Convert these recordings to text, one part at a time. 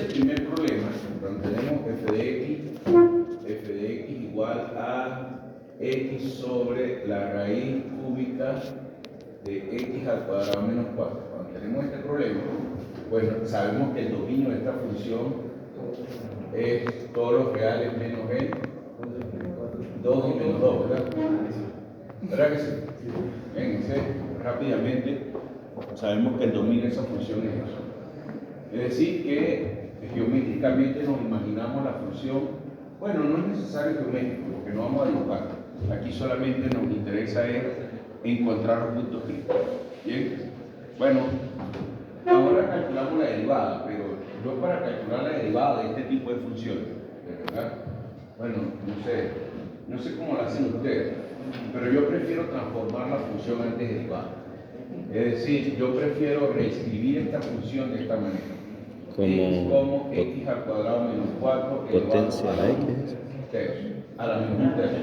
el primer problema, cuando tenemos f de x igual a x sobre la raíz cúbica de x al cuadrado menos 4. Cuando tenemos este problema, pues sabemos que el dominio de esta función es todos los reales menos el 2 y menos 2, ¿verdad? ¿Verdad que sí? Bien, entonces, rápidamente sabemos que el dominio de esa función es eso. Es decir, que geométricamente nos imaginamos la función. Bueno, no es necesario geométrico, porque no vamos a dibujar. Aquí solamente nos interesa es encontrar los puntos críticos. Bien, bueno, ahora calculamos la derivada, pero yo para calcular la derivada de este tipo de funciones, ¿verdad? Bueno, no sé cómo lo hacen ustedes, pero yo prefiero transformar la función antes derivada. Es decir, yo prefiero reescribir esta función de esta manera. Como x al cuadrado menos 4 potencia elevado a la x tercio, a la menos un tercio.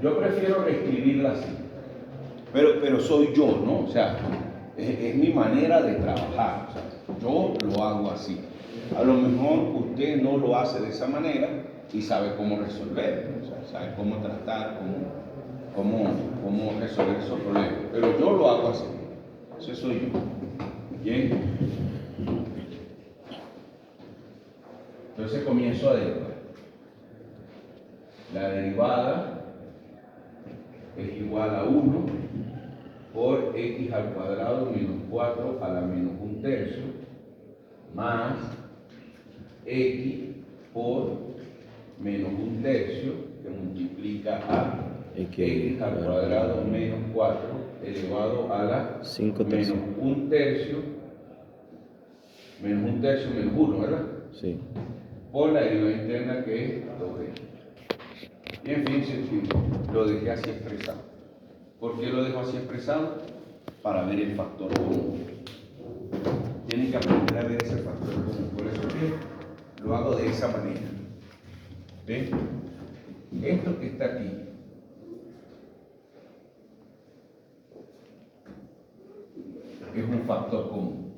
Yo prefiero reescribirla así, pero soy yo, ¿no? O sea, es mi manera de trabajar. O sea, yo lo hago así. A lo mejor usted no lo hace de esa manera y sabe cómo resolver, o sea, sabe cómo tratar, cómo resolver esos problemas. Pero yo lo hago así. Ese soy yo. Bien. Entonces comienzo a derivar. La derivada es igual a 1 por x al cuadrado menos 4 a la menos un tercio más x por menos un tercio que multiplica a x al cuadrado menos 4 elevado a la 5 menos un tercio menos 1, ¿verdad? Sí. Por la derivada interna que es 2x. Bien, fíjense, lo dejé así expresado. ¿Por qué lo dejo así expresado? Para ver el factor común. Tienen que aprender a ver ese factor común. Por eso que lo hago de esa manera. ¿Ven? Esto que está aquí es un factor común.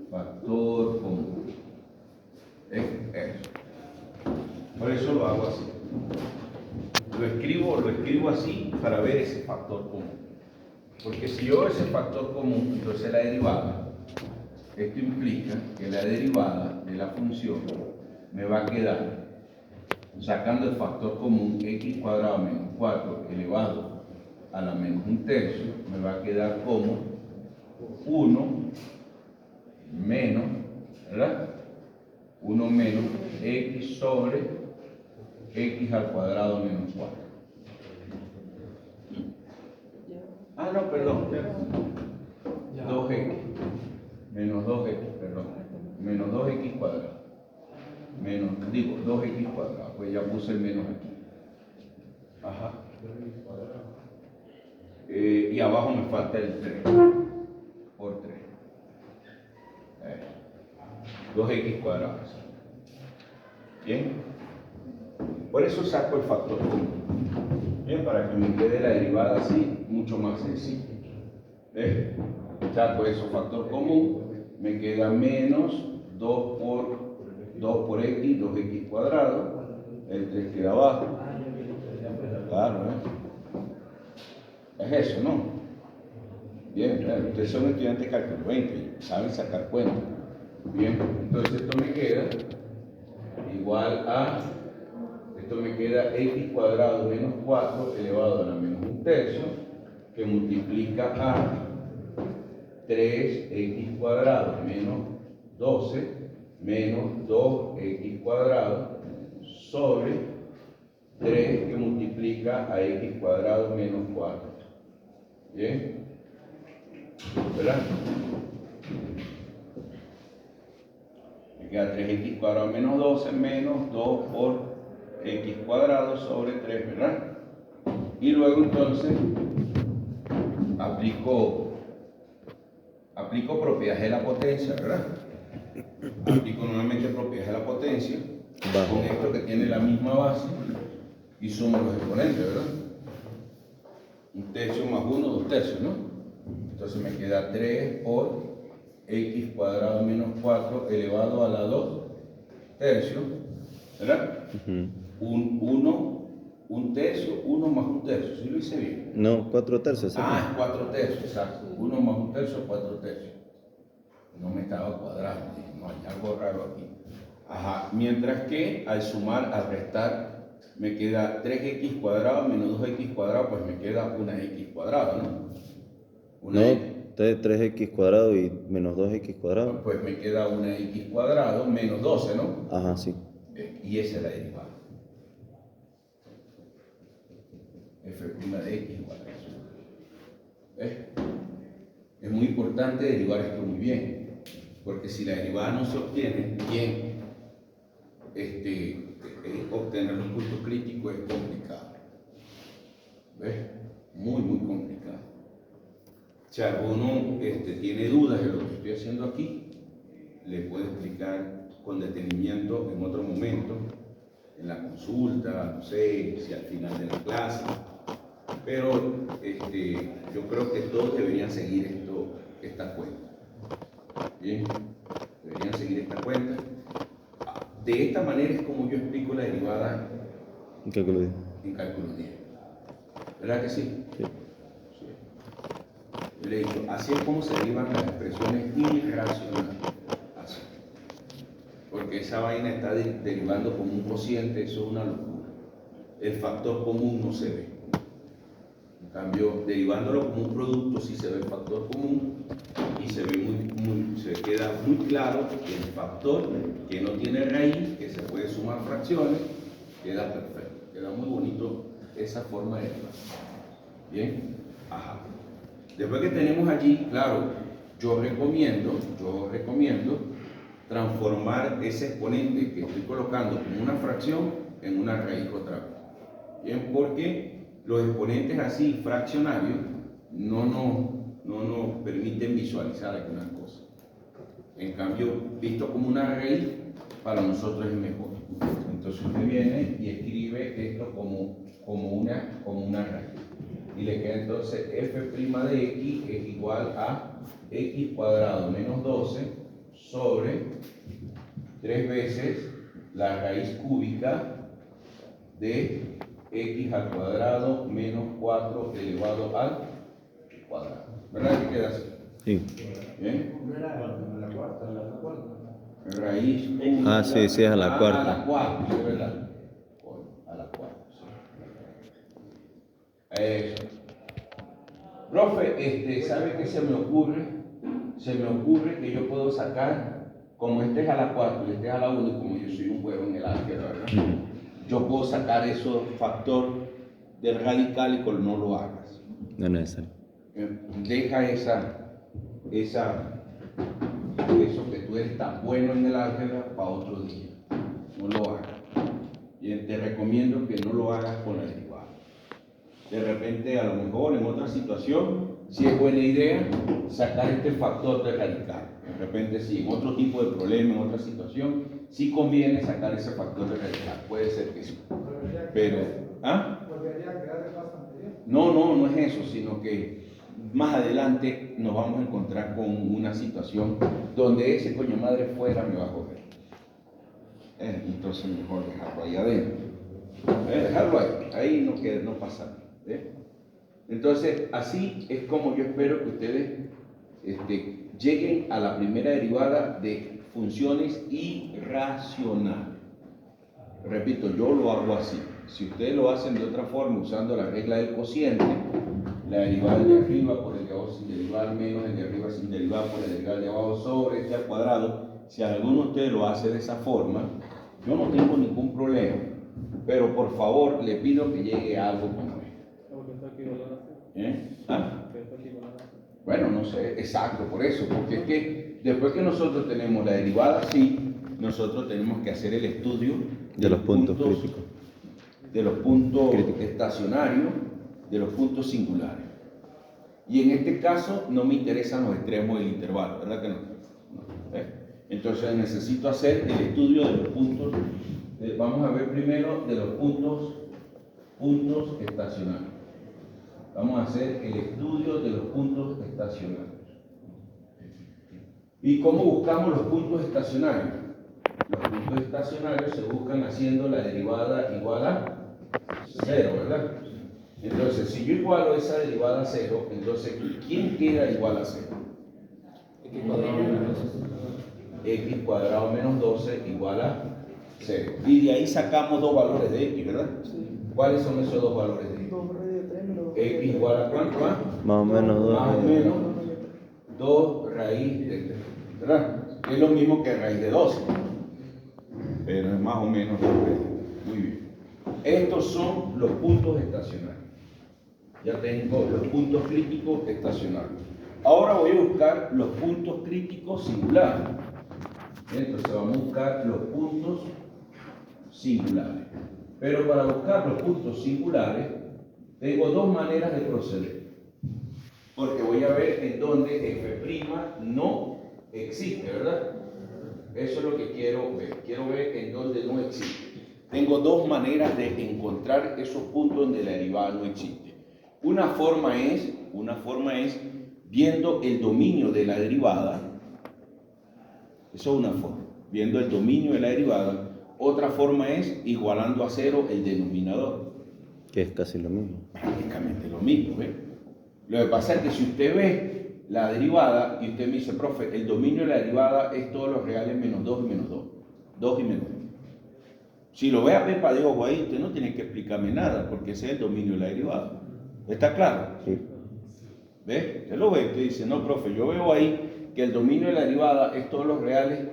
Factor común. Es eso. Por eso lo hago así. Lo escribo así para ver ese factor común. Porque si yo veo ese factor común, entonces la derivada, esto implica que la derivada de la función me va a quedar, sacando el factor común, x cuadrado menos 4 elevado a la menos un tercio, me va a quedar como 1 menos, ¿verdad? 1 menos x sobre x al cuadrado menos 4. Ah, no, perdón. 2x. Menos 2x, perdón. Menos 2x cuadrado. Menos, 2x cuadrado. Pues ya puse el menos aquí. Ajá. Y abajo me falta el 3. Por 3. 2x cuadrado. Bien. Por eso saco el factor común. Bien, para que me quede la derivada así, mucho más sencillo. ¿Ves? Saco eso, factor común, me queda menos 2 por x, 2x cuadrado, el 3 queda abajo. Claro, Es eso, ¿no? Bien, claro, ustedes son estudiantes de cálculo 20, saben sacar cuentas. Bien, entonces esto me queda igual a... Esto me queda x cuadrado menos 4 elevado a la menos un tercio, que multiplica a 3x cuadrado menos 12 menos 2x cuadrado sobre 3 que multiplica a x cuadrado menos 4. ¿Bien? ¿Verdad? Me queda 3x cuadrado menos 12 menos 2 por x cuadrado sobre 3, ¿verdad? Y luego entonces aplico propiedades de la potencia, ¿verdad? Aplico nuevamente propiedades de la potencia con esto que tiene la misma base y sumo los exponentes, ¿verdad? Un tercio más 1, 2 tercios, ¿no? Entonces me queda 3 por x cuadrado menos 4 elevado a la 2 tercios, ¿verdad? Un tercio, 1 más un tercio, ¿sí lo hice bien? No, 4 tercios. Ah, 4 tercios, exacto. 1 más un tercio, 4 tercios. No me estaba cuadrando, dije, no, hay algo raro aquí. Ajá, mientras que al sumar, al restar, me queda 3x cuadrado menos 2x cuadrado, pues me queda una x cuadrada, ¿no? No, 3x cuadrado y menos 2x cuadrado. Pues me queda una x cuadrado menos 12, ¿no? Ajá, sí. Y esa es la derivada. F' de x igual a eso. ¿Ves? Es muy importante derivar esto muy bien, porque si la derivada no se obtiene bien, obtener los puntos críticos es complicado. ¿Ves? Muy, muy complicado. Si alguno tiene dudas de lo que estoy haciendo aquí, le puedo explicar con detenimiento en otro momento, en la consulta, no sé, si al final de la clase. Pero yo creo que todos deberían seguir esta cuenta. Bien, deberían seguir esta cuenta. De esta manera es como yo explico la derivada En cálculo 10. en cálculo 10. ¿Verdad que sí? Sí. Sí. Yo le digo, así es como se derivan las expresiones irracionales. Así. Porque esa vaina está derivando como un cociente, eso es una locura. El factor común no se ve. En cambio, derivándolo como un producto, sí se ve el factor común y se ve se queda muy claro que el factor que no tiene raíz, que se puede sumar fracciones, queda perfecto. Queda muy bonito esa forma de derivar. Bien, ajá. Después que tenemos allí, claro, yo recomiendo transformar ese exponente que estoy colocando como una fracción en una raíz otra vez. Bien, porque los exponentes así fraccionarios no nos permiten visualizar algunas cosas. En cambio, visto como una raíz, para nosotros es mejor. Entonces usted viene y escribe esto como una raíz. Y le queda entonces f' de x es igual a x cuadrado menos 12 sobre 3 veces la raíz cúbica de x al cuadrado menos 4 elevado al cuadrado. ¿Verdad que queda así? Sí. ¿Bien? La cuarta. Raíz cúbica. Ah, sí, es a la cuarta. A la cuarta, ¿sí, verdad? A la cuarta, sí. Eso. Profe, ¿sabe qué se me ocurre? Se me ocurre que yo puedo sacar, como este es a la 4 y este es a la 1, y como yo soy un huevo en el álgebra, ¿verdad? Yo puedo sacar eso factor del radical y con no lo hagas. No es necesario. Deja eso que tú eres tan bueno en el álgebra para otro día. No lo hagas. Y te recomiendo que no lo hagas con la derivada. De repente, a lo mejor en otra situación, si es buena idea sacar este factor de radical. De repente, si en otro tipo de problema, en otra situación, sí conviene sacar ese factor de radical. Puede ser que sí. Pero, ¿ah? No es eso, sino que más adelante nos vamos a encontrar con una situación donde ese coño madre fuera me va a joder. Entonces mejor dejarlo ahí adentro. Dejarlo ahí no pasa nada. Entonces, así es como yo espero que ustedes lleguen a la primera derivada de funciones irracionales. Repito, yo lo hago así. Si ustedes lo hacen de otra forma, usando la regla del cociente, la derivada de arriba por el de abajo sin derivar menos el de arriba sin derivar por el derivada de abajo sobre este al cuadrado, si alguno de ustedes lo hace de esa forma, yo no tengo ningún problema. Pero por favor, le pido que llegue a algo como esto. Bueno, no sé, exacto, por eso, porque es que después que nosotros tenemos la derivada así, nosotros tenemos que hacer el estudio De los puntos críticos. De los puntos Críticos. estacionarios, de los puntos singulares. Y en este caso no me interesan los extremos del intervalo, ¿verdad que no? Entonces necesito hacer el estudio de los puntos, vamos a ver primero de los puntos estacionarios. Vamos a hacer el estudio de los puntos estacionarios. ¿Y cómo buscamos los puntos estacionarios? Los puntos estacionarios se buscan haciendo la derivada igual a 0, ¿verdad? Entonces, si yo igualo esa derivada a 0, entonces, ¿quién queda igual a 0? X cuadrado menos 12 igual a 0. Y de ahí sacamos dos valores de X, ¿verdad? Sí. ¿Cuáles son esos dos valores de X? X igual a ¿cuánto? Más o menos 2. Más o menos 2 raíz de 3, ¿verdad? Es lo mismo que raíz de 12, pero es más o menos 2 raíz de 3. Muy bien. Estos son los puntos estacionarios. Ya tengo los puntos críticos estacionarios. Ahora voy a buscar los puntos críticos singulares. Entonces vamos a buscar los puntos singulares. Pero para buscar los puntos singulares, tengo dos maneras de proceder. Porque voy a ver en dónde f' no existe, ¿verdad? Eso es lo que quiero ver. Quiero ver en dónde no existe. Tengo dos maneras de encontrar esos puntos donde la derivada no existe. Una forma es viendo el dominio de la derivada. Eso es una forma, viendo el dominio de la derivada. Otra forma es igualando a 0 el denominador. Que es casi lo mismo. Prácticamente lo mismo, ¿ves? Lo que pasa es que si usted ve la derivada y usted me dice, profe, el dominio de la derivada es todos los reales menos 2 y menos 2. 2 y menos 2. Si lo ve a pepa de ojo ahí, usted no tiene que explicarme nada, porque ese es el dominio de la derivada. ¿Está claro? Sí. ¿Ves? Usted lo ve, usted dice, no, profe, yo veo ahí que el dominio de la derivada es todos los reales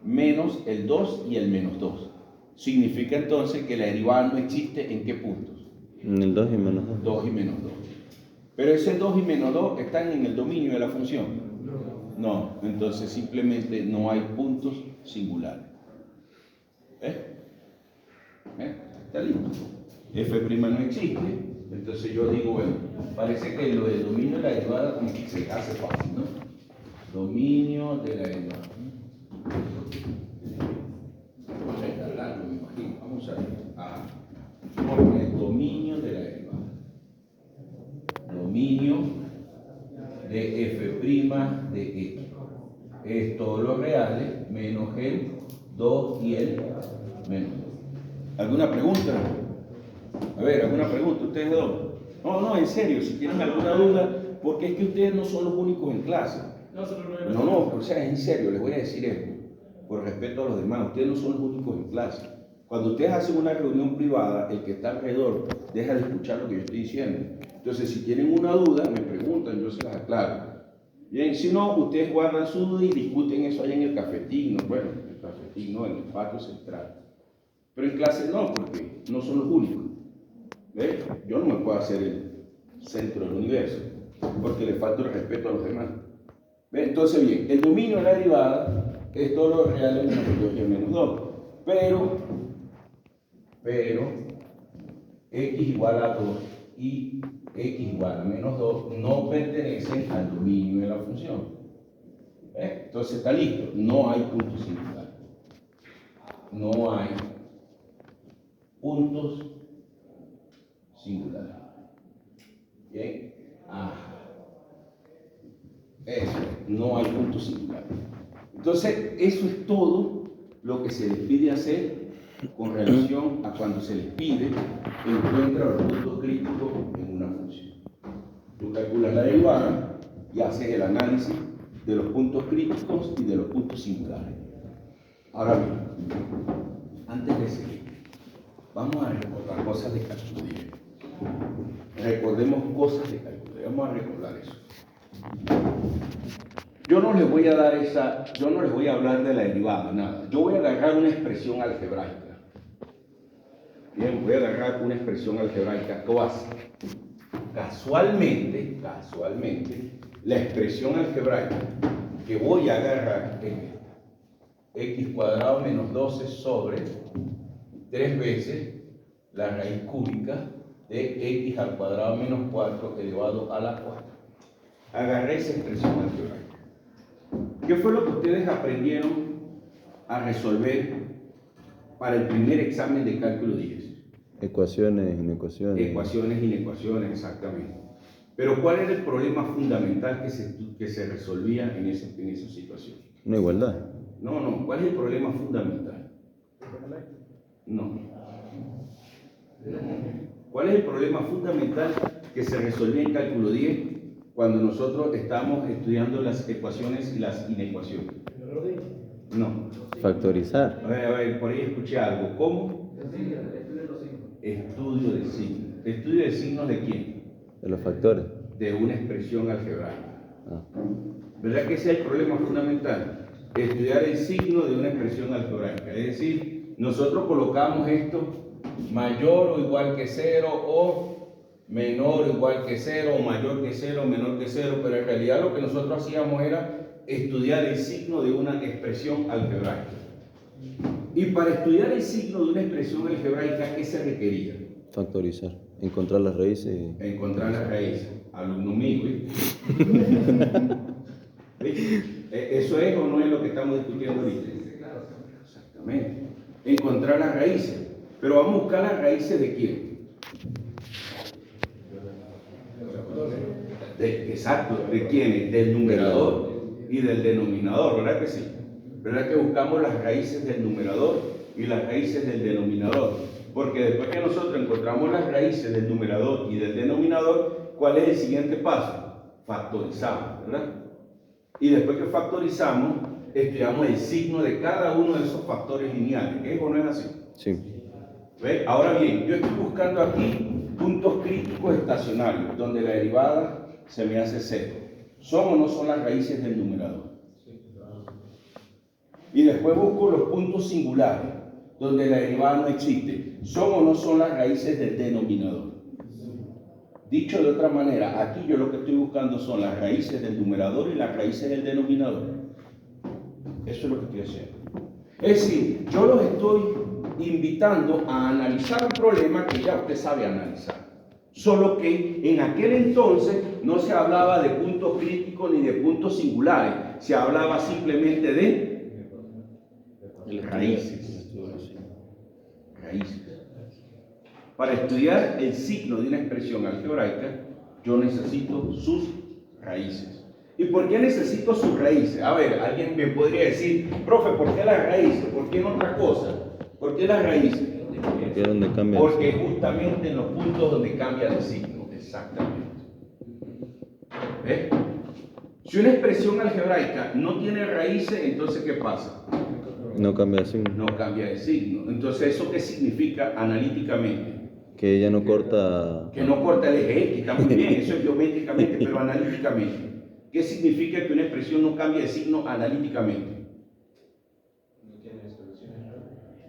menos el 2 y el menos 2. Significa entonces que la derivada no existe ¿en qué puntos? En el 2 y menos 2. 2 y menos 2. Pero ese 2 y menos 2 están en el dominio de la función. No, entonces simplemente no hay puntos singulares. ¿Ves? Está listo. F' no existe. Entonces yo digo, bueno, parece que lo del dominio de la derivada como que se hace fácil, ¿no? Dominio de la derivada. Me imagino. Vamos a ver. Vamos a poner dominio de la derivada. Dominio de f' de x. Es todos los reales menos el 2 y el menos 2. ¿Alguna pregunta? A ver, ¿alguna pregunta? ¿Ustedes dos? No, en serio, si tienen alguna duda, porque es que ustedes no son los únicos en clase. No, o sea, en serio, les voy a decir esto, por respeto a los demás, ustedes no son los únicos en clase. Cuando ustedes hacen una reunión privada, el que está alrededor deja de escuchar lo que yo estoy diciendo. Entonces, si tienen una duda, me preguntan, yo se las aclaro. Bien, si no, ustedes guardan su duda y discuten eso allá en el cafetín, ¿no? Bueno, en el cafetín, no, en el patio central. Pero en clase no, porque no son los únicos. ¿Ves? Yo no me puedo hacer el centro del universo, porque le falta el respeto a los demás. ¿Ves? Entonces, bien, el dominio de la derivada es todos los reales menos 2 y el menos 2. Pero, x igual a 2 y x igual a menos 2 no pertenecen al dominio de la función. ¿Ves? Entonces está listo, no hay puntos singulares. No hay puntos singulares. Bien. Eso, no hay puntos singulares. Entonces, eso es todo lo que se les pide hacer con relación a cuando se les pide encuentra los puntos críticos en una función. Tú calculas la derivada y haces el análisis de los puntos críticos y de los puntos singulares. Ahora bien, antes de seguir, vamos a recordar cosas de cálculo directo. Recordemos cosas de cálculo, vamos a recordar eso. Yo no les voy a hablar de la derivada, nada. Yo voy a agarrar una expresión algebraica. Bien, voy a agarrar una expresión algebraica clásica. Casualmente, la expresión algebraica que voy a agarrar es x cuadrado menos 12 sobre 3 veces la raíz cúbica de x al cuadrado menos 4 elevado a la 4. Agarré esa expresión algebraica. ¿Qué fue lo que ustedes aprendieron a resolver para el primer examen de cálculo 10? Ecuaciones, inecuaciones. Ecuaciones, inecuaciones, exactamente. Pero ¿cuál era el problema fundamental que se resolvía en esa situación? Una igualdad. No. ¿Cuál es el problema fundamental? No. ¿Cuál es el problema fundamental que se resolvía en cálculo 10 cuando nosotros estamos estudiando las ecuaciones y las inecuaciones? No. Factorizar. A ver, por ahí escuché algo. ¿Cómo? Estudio de signos. ¿Estudio de signos de quién? De los factores. De una expresión algebraica. Ah. ¿Verdad que ese es el problema fundamental? Estudiar el signo de una expresión algebraica. Es decir, nosotros colocamos esto mayor o igual que 0 o menor o igual que 0 o mayor que 0 o menor que 0, pero en realidad lo que nosotros hacíamos era estudiar el signo de una expresión algebraica. Y para estudiar el signo de una expresión algebraica, ¿qué se requería? Factorizar. Encontrar las raíces. Encontrar las raíces. Alumno mío, ¿viste? ¿Eso es o no es lo que estamos discutiendo ahorita? Exactamente. Encontrar las raíces. Pero vamos a buscar las raíces de quién. Exacto, ¿de quiénes? Del numerador y del denominador, ¿verdad que sí? ¿Verdad que buscamos las raíces del numerador y las raíces del denominador? Porque después que nosotros encontramos las raíces del numerador y del denominador, ¿cuál es el siguiente paso? Factorizamos, ¿verdad? Y después que factorizamos, estudiamos el signo de cada uno de esos factores lineales. ¿Es o no es así? Sí. ¿Ve? Ahora bien, yo estoy buscando aquí puntos críticos estacionarios, donde la derivada se me hace 0. ¿Son o no son las raíces del numerador? Y después busco los puntos singulares, donde la derivada no existe. ¿Son o no son las raíces del denominador? Dicho de otra manera, aquí yo lo que estoy buscando son las raíces del numerador y las raíces del denominador. Eso es lo que estoy haciendo. Es decir, yo los estoy invitando a analizar un problema que ya usted sabe analizar. Solo que en aquel entonces no se hablaba de puntos críticos ni de puntos singulares. Se hablaba simplemente de raíces. Raíces. Para estudiar el signo de una expresión algebraica, yo necesito sus raíces. ¿Y por qué necesito sus raíces? A ver, alguien me podría decir, profe, ¿por qué las raíces? ¿Por qué no otra cosa? ¿Por qué las raíces? Porque es donde cambia. Porque justamente en los puntos donde cambia de signo, exactamente. ¿Ves? Si una expresión algebraica no tiene raíces, entonces ¿qué pasa? No cambia de signo. No cambia de signo. Entonces, ¿eso qué significa analíticamente? Que ella no corta. Que no corta el eje X, está muy bien, eso es geométricamente, pero analíticamente. ¿Qué significa que una expresión no cambia de signo analíticamente?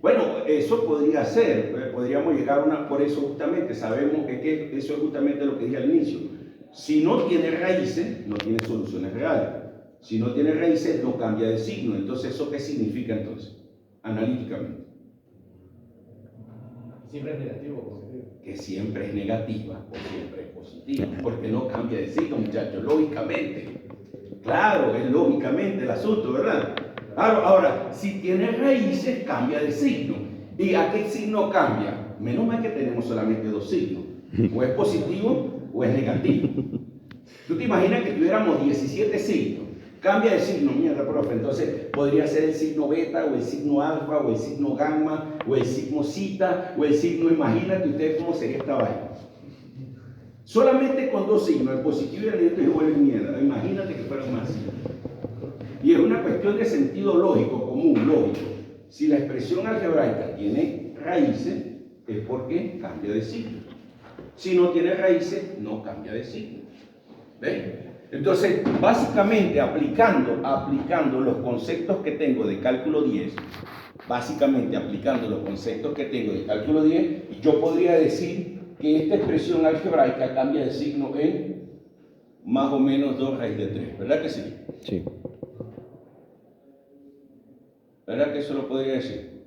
Bueno, eso podría ser, podríamos llegar a una, por eso justamente, sabemos que eso es justamente lo que dije al inicio. Si no tiene raíces, no tiene soluciones reales. Si no tiene raíces, no cambia de signo. Entonces, ¿eso qué significa entonces? Analíticamente. Siempre es negativo o positivo. Que siempre es negativa o siempre es positiva, porque no cambia de signo, muchachos, lógicamente. Claro, es lógicamente el asunto, ¿verdad? Claro, ahora, si tiene raíces, cambia de signo. ¿Y a qué signo cambia? Menos mal que tenemos solamente dos signos. O es positivo o es negativo. ¿Tú te imaginas que tuviéramos 17 signos? Cambia de signo, mierda, profe. Entonces podría ser el signo beta, o el signo alfa, o el signo gamma, o el signo zeta, o el signo, imagínate ustedes cómo sería esta vaina. Solamente con dos signos, el positivo y el negativo, y vuelve mierda. Imagínate que fueran más. Y es una cuestión de sentido lógico, común, lógico. Si la expresión algebraica tiene raíces, es porque cambia de signo. Si no tiene raíces, no cambia de signo. ¿Ven? Entonces, básicamente aplicando los conceptos que tengo de cálculo 10, yo podría decir que esta expresión algebraica cambia de signo en más o menos 2 raíz de 3, ¿verdad que sí? Sí. ¿Verdad que eso lo podría decir?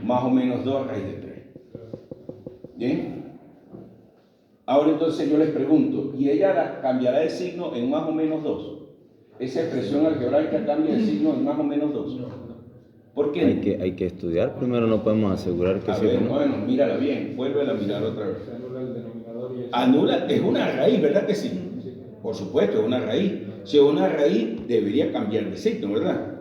Más o menos 2 raíz de 3. ¿Bien? Ahora entonces yo les pregunto, ¿y ella cambiará de signo en más o menos 2? ¿Esa expresión algebraica cambia de signo en más o menos 2? ¿Por qué? Hay que estudiar primero, no podemos asegurar que A sí ver, o no. bueno, mírala bien, vuélvela a mirar otra vez. Se anula el denominador y eso. Anula, es una raíz, ¿verdad que sí? Por supuesto, es una raíz. Si es una raíz, debería cambiar de signo, ¿verdad?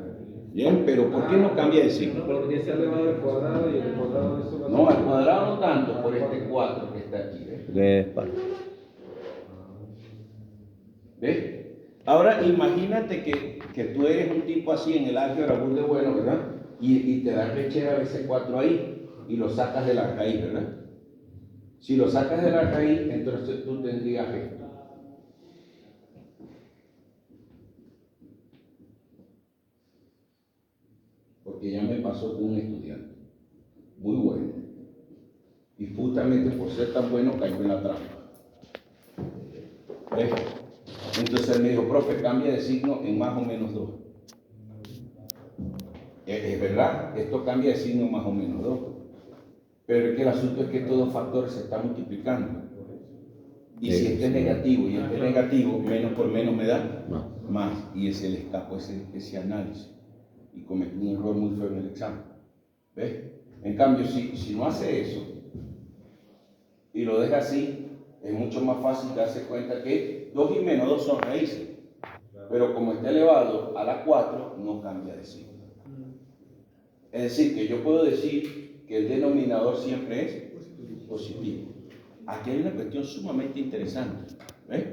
Bien, pero ¿por qué no cambia de signo? Porque se ha elevado al cuadrado y el cuadrado de eso va a No, ser- al cuadrado no tanto, por este 4 que está aquí, ¿ves? Porque es par. ¿Ves? Ahora imagínate que tú eres un tipo así en el álgebra de bueno, ¿verdad? Y te da rechera ese 4 ahí y lo sacas de la raíz, ¿verdad? Si lo sacas de la raíz, entonces tú tendrías esto. Porque ya me pasó con un estudiante, muy bueno. Y justamente por ser tan bueno cayó en la trampa. ¿Ves? Entonces él me dijo, profe, cambia de signo en más o menos 2. Es verdad, esto cambia de signo en más o menos 2. Pero es que el asunto es que estos dos factores se están multiplicando. Y si este es negativo y este es negativo, menos por menos me da más. Y se le escapó ese análisis. Y cometí un error muy feo en el examen. ¿Ves? En cambio, si no hace eso y lo deja así, es mucho más fácil darse cuenta que 2 y menos 2 son raíces. Pero como está elevado a la 4, no cambia de signo. Es decir, que yo puedo decir que el denominador siempre es positivo. Aquí hay una cuestión sumamente interesante. ¿Ves?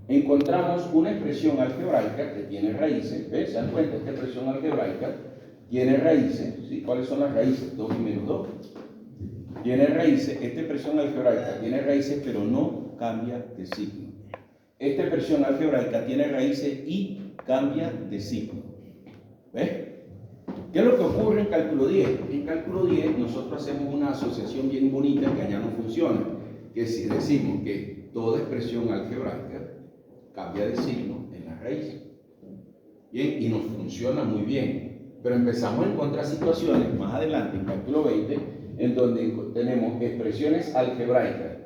Encontramos una expresión algebraica que tiene raíces. ¿Ves? ¿Se dan cuenta? Esta expresión algebraica tiene raíces. ¿Sí? ¿Cuáles son las raíces? 2 y menos 2. Tiene raíces. Esta expresión algebraica tiene raíces, pero no cambia de signo. Esta expresión algebraica tiene raíces y cambia de signo. ¿Ves? ¿Qué es lo que ocurre en cálculo 10? En cálculo 10 nosotros hacemos una asociación bien bonita que allá no funciona, que si decimos que toda expresión algebraica cambia de signo en la raíz. Bien, y nos funciona muy bien. Pero empezamos a encontrar situaciones más adelante en cálculo 20 en donde tenemos expresiones algebraicas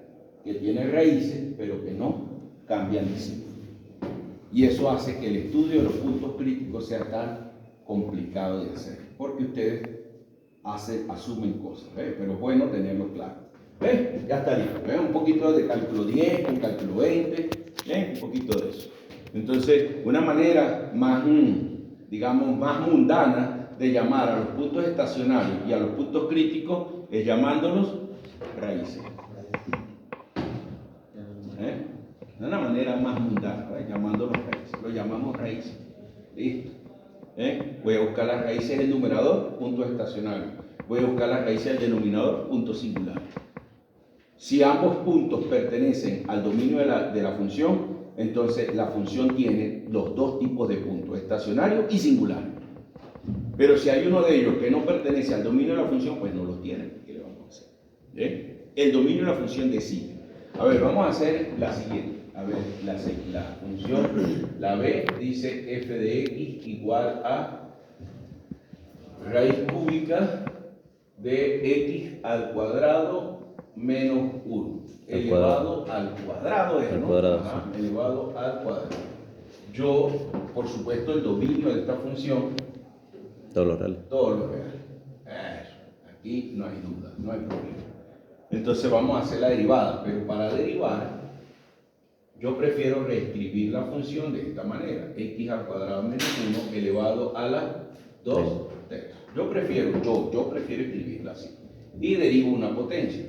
que tienen raíces pero que no cambian de signo. Y eso hace que el estudio de los puntos críticos sea tan complicado de hacer, porque ustedes asumen cosas, ¿ves? Pero es bueno tenerlo claro. ¿Ves? Ya está listo. ¿Ves? Un poquito de cálculo 10, un cálculo 20, ¿ves? Un poquito de eso. Entonces, una manera más, digamos, más mundana de llamar a los puntos estacionarios y a los puntos críticos es llamándolos raíces. De una manera más mundana, ¿ves? Llamándolos raíces. Lo llamamos raíces. ¿Listo? Voy a buscar las raíces del numerador, punto estacionario. Voy a buscar las raíces del denominador, punto singular. Si ambos puntos pertenecen al dominio de la función, entonces la función tiene los dos tipos de puntos, estacionario y singular. Pero si hay uno de ellos que no pertenece al dominio de la función, pues no los tiene. ¿Qué le vamos a hacer? El dominio de la función decide. A ver, vamos a hacer la siguiente. A ver, la función, la B dice f de x igual a raíz cúbica de x al cuadrado menos 1. Elevado al cuadrado, al cuadrado, Ajá, elevado al cuadrado. Yo, por supuesto, el dominio de esta función, todos los reales. todos los reales. Aquí no hay duda, no hay problema. Entonces vamos a hacer la derivada, pero para derivar, yo prefiero reescribir la función de esta manera, x al cuadrado menos 1 elevado a la 2 tercios. Yo prefiero escribirla así. Y derivo una potencia.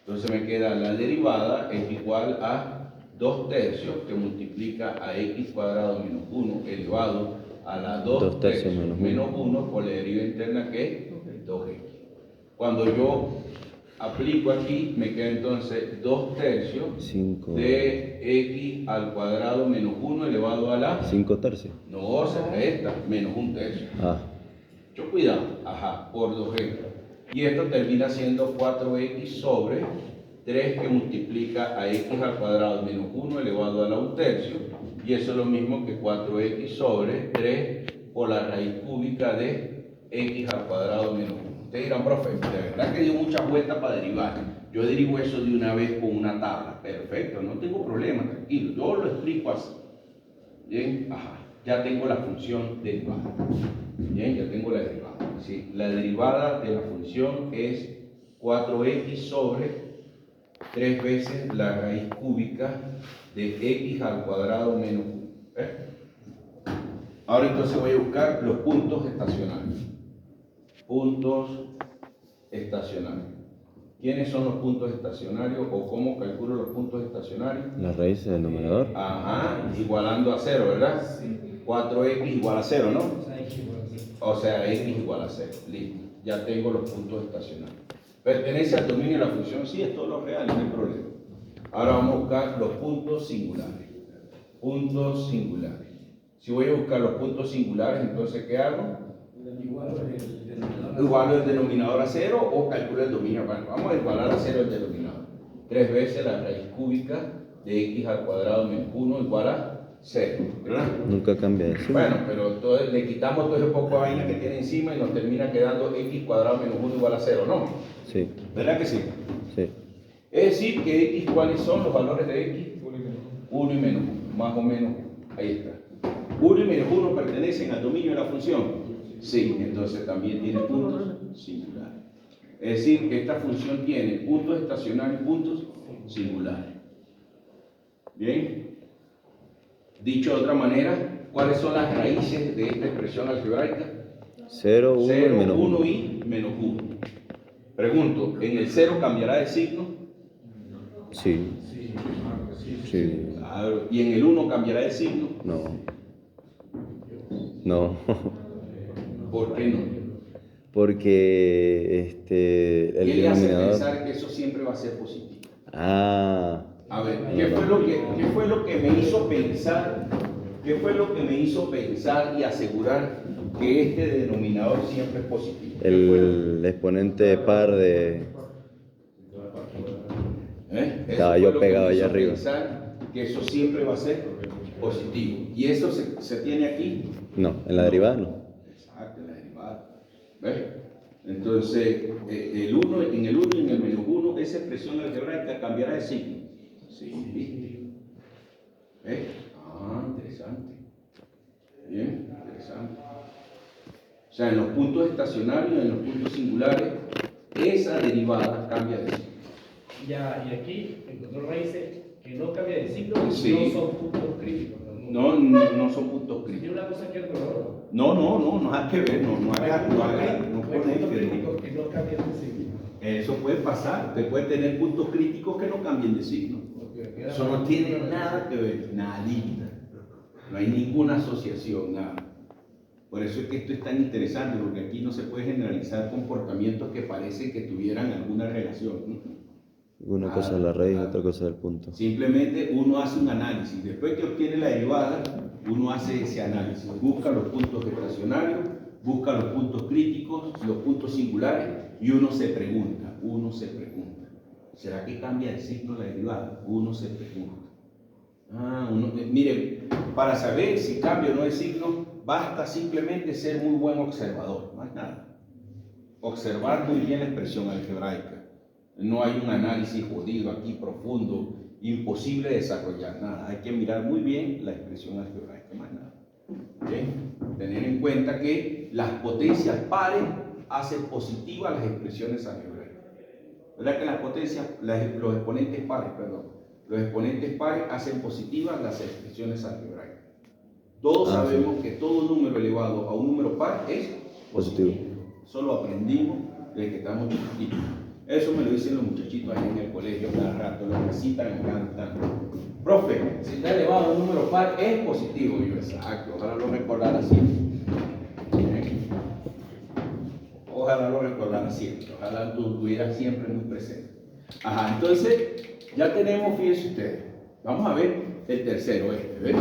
Entonces me queda la derivada es igual a 2 tercios que multiplica a x cuadrado menos 1 elevado a la 2 tercios menos 1 por la deriva interna que es 2x. Cuando yo aplico aquí, me queda entonces 2 tercios 5 de x al cuadrado menos 1 elevado a la... 5 tercios. No, se resta, menos 1 tercio. Mucho cuidado, ajá, por 2x. Y esto termina siendo 4x sobre 3 que multiplica a x al cuadrado menos 1 elevado a la 1 tercio. Y eso es lo mismo que 4x sobre 3 por la raíz cúbica de x al cuadrado menos 1. Ustedes dirán, profe, de verdad que dio muchas vueltas para derivar. Yo derivo eso de una vez con una tabla. Perfecto, no tengo problema, tranquilo. Yo lo explico así. Bien, ajá, ya tengo la función derivada. Bien, ya tengo la derivada. Sí, la derivada de la función es 4x sobre 3 veces la raíz cúbica de x al cuadrado menos 1. Ahora entonces voy a buscar los puntos estacionarios. Puntos estacionarios. ¿Quiénes son los puntos estacionarios o cómo calculo los puntos estacionarios? Las raíces del numerador. Ajá, igualando a 0, ¿verdad? 4x igual a 0, ¿no? O sea, x igual a 0. Listo. Ya tengo los puntos estacionarios. ¿Pertenece al dominio de la función? Sí, es todo lo real, no hay problema. Ahora vamos a buscar los puntos singulares. Puntos singulares. Si voy a buscar los puntos singulares, entonces, ¿qué hago? Igualo el denominador a 0 o calculo el dominio. Bueno, vamos a igualar a 0 el denominador. 3 veces la raíz cúbica de x al cuadrado menos 1 igual a 0, ¿verdad? Nunca cambia eso. Bueno, pero le quitamos todo ese poco de vaina que tiene encima y nos termina quedando x cuadrado menos 1 igual a 0, ¿no? Sí, ¿Verdad que sí? sí. Es decir, que x, ¿cuáles son los valores de x? 1 y menos 1, más o menos, ahí está. 1 y menos 1 pertenecen al dominio de la función. Sí, entonces también tiene puntos singulares. Es decir, que esta función tiene puntos estacionarios y puntos singulares. Bien. Dicho de otra manera, ¿cuáles son las raíces de esta expresión algebraica? 0, 1 y 0, menos 1 1. y menos 1. Pregunto, ¿en el 0 cambiará de signo? Sí. Sí. Claro. ¿Y en el 1 cambiará de signo? No. No. ¿Por qué no? Porque el ¿Qué le hace denominador. pensar que eso siempre va a ser positivo? Ah. A ver, ¿qué fue lo que me hizo pensar? ¿Qué fue lo que me hizo pensar y asegurar que este denominador siempre es positivo? El exponente par de. Estaba yo pegado allá arriba. Pensar que eso siempre va a ser positivo. ¿Y eso se tiene aquí? No, en la derivada no. Exacto, en la derivada. ¿Ves? Entonces, el 1, en el 1 y en el menos 1, esa expresión algebraica cambiará de signo. Sí, ¿viste? ¿Ves? Ah, interesante. Bien, interesante. O sea, en los puntos estacionarios, en los puntos singulares, esa derivada cambia de signo. Ya, y aquí encontró raíces que no cambian de signo, Sí. no son puntos críticos. No son puntos Tiene críticos. una cosa que otra, ¿no? No hay que ver, no Hay ponéis puntos que críticos que no cambian de signo. eso puede pasar, usted puede tener puntos críticos que no cambien de signo. Eso no tiene nada que ver, nadita. No hay ninguna asociación, nada. Por eso es que esto es tan interesante, porque aquí no se puede generalizar comportamientos que parecen que tuvieran alguna relación. Una cosa es la raíz, otra cosa es el punto. Simplemente uno hace un análisis. Después que obtiene la derivada, uno hace ese análisis. Busca los puntos estacionarios, busca los puntos críticos, los puntos singulares, y uno se pregunta, ¿será que cambia de signo la derivada? Uno se pregunta. Mire, para saber si cambia o no de signo, basta simplemente ser muy buen observador, más nada. Observar muy bien la expresión algebraica. No hay un análisis jodido aquí, profundo, imposible desarrollar nada. Hay que mirar muy bien la expresión algebraica, más nada. ¿Bien? Tener en cuenta que las potencias pares hacen positivas las expresiones algebraicas. ¿Verdad que las potencias, los exponentes pares hacen positivas las expresiones algebraicas? Todos sabemos que todo número elevado a un número par es positivo. Eso lo aprendimos desde que estamos chiquitos. Eso me lo dicen los muchachitos ahí en el colegio cada rato, lo recitan cantando. Profe, si está elevado a un número par es positivo. Yo, exacto, ojalá lo recordara siempre. Ojalá lo recordara siempre, ojalá lo tuviera siempre muy presente. Ajá, entonces ya tenemos, fíjense ustedes, vamos a ver el tercero ¿ves?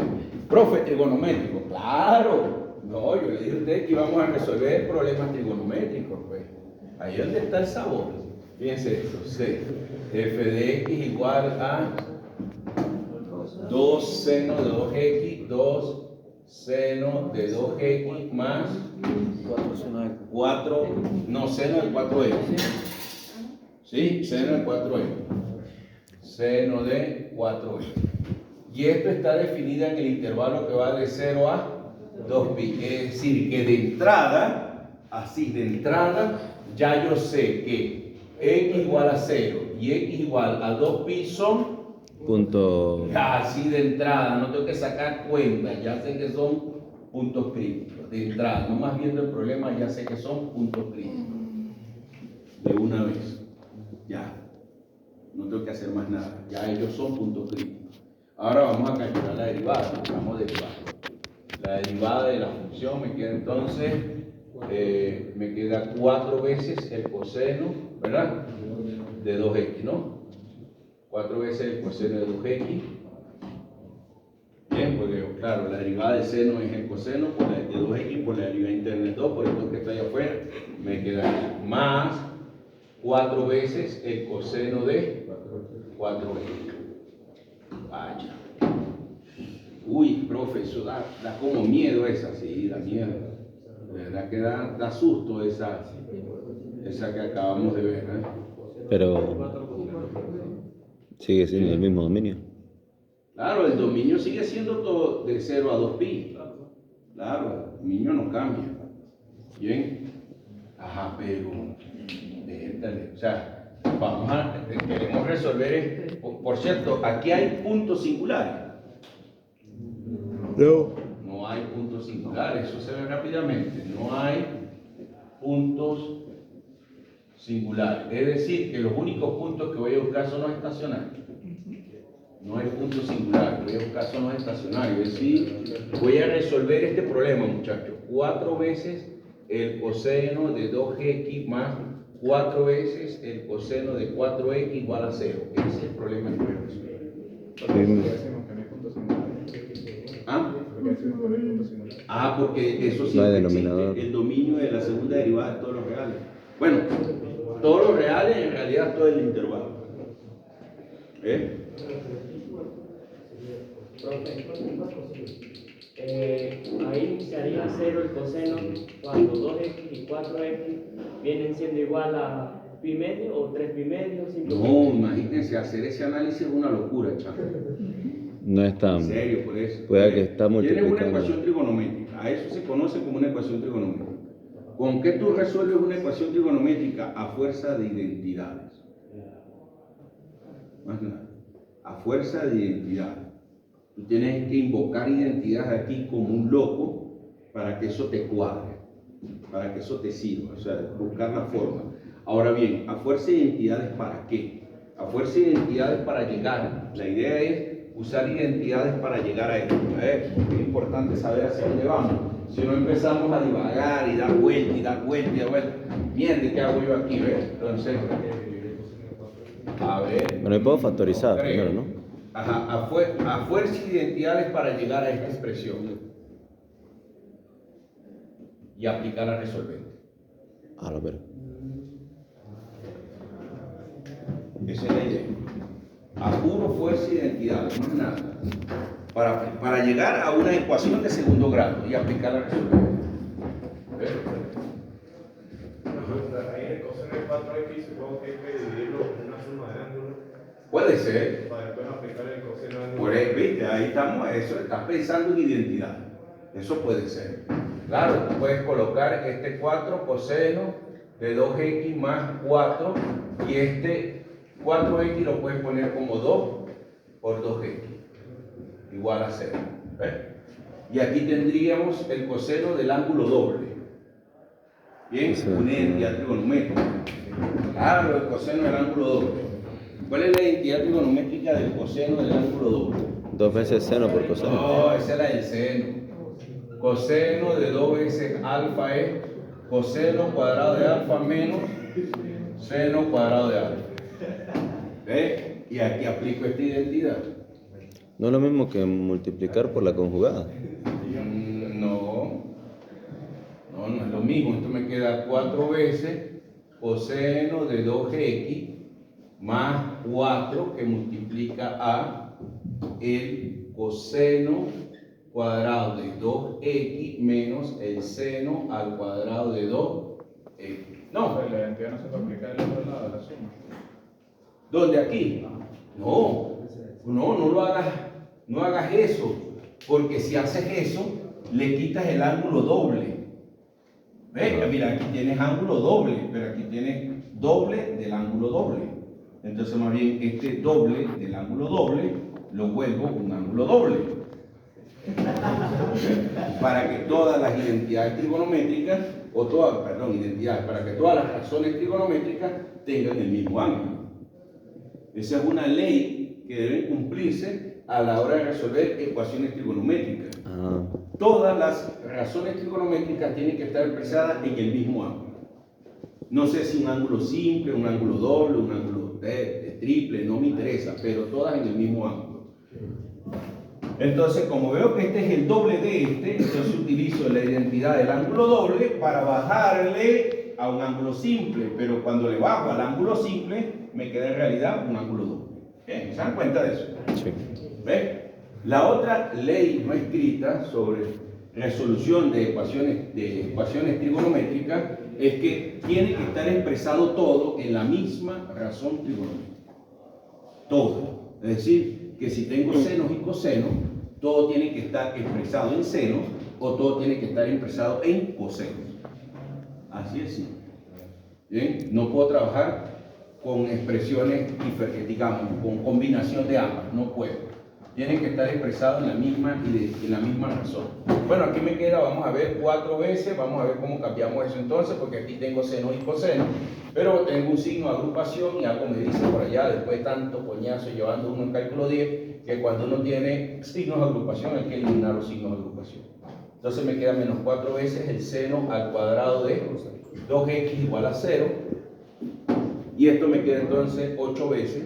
Profe, trigonométrico, claro. No, yo le dije a ustedes que íbamos a resolver problemas trigonométricos, pues. Ahí es donde está el sabor. Fíjense esto, f de x igual a 2 seno de 2x, 2 seno de 2x más 4, no, seno de 4x. ¿Sí? Seno de 4x. Seno de 4x. Y esto está definido en el intervalo que va de 0 a 2pi. Es decir, que de entrada, ya yo sé que x igual a 0 y x igual a 2pi son punto. así de entrada, no tengo que sacar cuenta, ya sé que son puntos críticos de entrada. No más viendo el problema, ya sé que son puntos críticos. De una vez. Ya. No tengo que hacer más nada. Ya ellos son puntos críticos. Ahora vamos a calcular la derivada. Vamos a derivar. La derivada de la función me queda entonces, me queda 4 veces el coseno, ¿verdad? De 2x, ¿no? 4 veces el coseno de 2x. Bien, porque claro, la derivada de seno es el coseno por la de 2x, por la derivada interna es 2, por esto que está allá afuera, me queda más 4 veces el coseno de 4x. Vaya. Uy, profe, eso da como miedo esa, sí, da miedo. De verdad que da susto esa que acabamos de ver, ¿eh? Pero sigue siendo el mismo dominio. Claro, el dominio sigue siendo todo de 0 a 2pi. Claro, el dominio no cambia. Bien. Ajá, pero o sea, queremos resolver. Por cierto, aquí hay puntos singulares. No hay puntos singulares, eso se ve rápidamente. No hay puntos singulares. Es decir, que los únicos puntos que voy a buscar son los estacionarios. No hay puntos singulares, voy a buscar son los estacionarios. Es decir, voy a resolver este problema, muchachos. 4 veces el coseno de 2x más 4 veces el coseno de 4x igual a 0. Ese es el problema que voy a resolver. Porque eso sí no hay existe, denominador. el dominio de la segunda derivada de todos los reales. Bueno, todos los reales en realidad todo el intervalo. Ahí se haría 0 el coseno cuando 2x y 4x vienen siendo igual a pi medio o 3 pi medio, 5 pi No, medio. imagínense, hacer ese análisis es una locura, chaval. No es tan. En serio, por eso. Puede que está Tienes una multiplicando. ecuación trigonométrica. A eso se conoce como una ecuación trigonométrica. ¿Con qué tú resuelves una ecuación trigonométrica? A fuerza de identidades. Más nada. A fuerza de identidades. Tú tienes que invocar identidades aquí como un loco para que eso te cuadre, para que eso te sirva, o sea, buscar la forma. Ahora bien, a fuerza de identidades, ¿para qué? A fuerza de identidades para llegar. La idea es usar identidades para llegar a esto. Es importante saber hacia dónde vamos. Si no empezamos a divagar y dar vuelta y dar vuelta y dar vuelta, mierda, ¿qué hago yo aquí? ¿Ves? Entonces, a ver. Bueno, y puedo factorizar primero, ¿no? Ajá, a fuerza de identidades para llegar a esta expresión y aplicar a resolvente. A la verga. Esa es la idea. A puro fuerza de identidades, más nada. Para llegar a una ecuación de segundo grado y aplicar a resolvente. ¿Ves? Ahí el coseno de 4x supongo que hay que dividirlo en una suma de ángulos Puede ser. para después aplicar el coseno de ángulo. Por eso, viste, ahí estamos, eso, estás pensando en identidad. Eso puede ser. Claro, tú puedes colocar este 4 coseno de 2x más 4 y este 4x lo puedes poner como 2 por 2x igual a 0. ¿Ves? Y aquí tendríamos el coseno del ángulo doble. Bien, una identidad trigonométrica. Claro, el coseno del ángulo doble. ¿Cuál es la identidad trigonométrica del coseno del ángulo doble? 2 veces seno por coseno. No, esa era el seno. Coseno de 2 veces alfa es coseno cuadrado de alfa menos seno cuadrado de alfa. ¿Ves? Y aquí aplico esta identidad. No es lo mismo que multiplicar por la conjugada. No es lo mismo. Esto me queda 4 veces coseno de 2x más 4 que multiplica a el coseno cuadrado de 2x menos el seno al cuadrado de 2x. No. Pero la identidad no se puede aplicar del otro lado de la suma. ¿Dónde? Aquí. No hagas eso, porque si haces eso, le quitas el ángulo doble. ¿Ves? Mira, aquí tienes ángulo doble, pero aquí tienes doble del ángulo doble. Entonces, más bien, este doble del ángulo doble lo vuelvo un ángulo doble. Para que todas las identidades trigonométricas, para que todas las razones trigonométricas tengan el mismo ángulo. Esa es una ley que debe cumplirse a la hora de resolver ecuaciones trigonométricas. Ah, Todas las razones trigonométricas tienen que estar expresadas en el mismo ángulo. No sé si un ángulo simple, un ángulo doble, un ángulo triple, no me interesa, pero todas en el mismo ángulo. Entonces, como veo que este es el doble de este, entonces utilizo la identidad del ángulo doble para bajarle a un ángulo simple, pero cuando le bajo al ángulo simple, me queda en realidad un ángulo doble. Bien, ¿se dan cuenta de eso? sí. ¿Ves? La otra ley no escrita sobre resolución de ecuaciones trigonométricas es que tiene que estar expresado todo en la misma razón trigonométrica. Todo. Es decir, que si tengo senos y cosenos, todo tiene que estar expresado en senos o todo tiene que estar expresado en cosenos. Así es simple. ¿Bien? No puedo trabajar con expresiones, digamos, con combinación de ambas. No puedo. Tienen que estar expresados en la misma razón. Bueno, aquí me queda, vamos a ver 4 veces, vamos a ver cómo cambiamos eso entonces, porque aquí tengo senos y cosenos, pero tengo un signo de agrupación y algo me dice por allá, después de tanto coñazo llevando uno en cálculo 10, que cuando uno tiene signos de agrupación hay que eliminar los signos de agrupación. Entonces me queda menos 4 veces el seno al cuadrado de 2x igual a 0. Y esto me queda entonces 8 veces.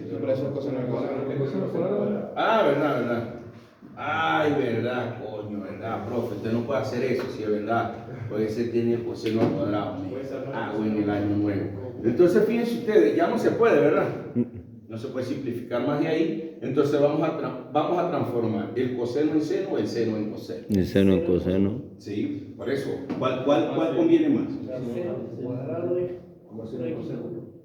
Ah, verdad. Ay, verdad, coño, verdad, profe. Usted no puede hacer eso, si es verdad. Porque ese tiene el coseno al cuadrado. Hago en el año nuevo. Entonces, fíjense ustedes, ya no se puede, ¿verdad? No se puede simplificar más de ahí. Entonces, vamos a transformar el coseno en seno o el seno en coseno. El seno en coseno. Sí, por eso. ¿Cuál conviene más?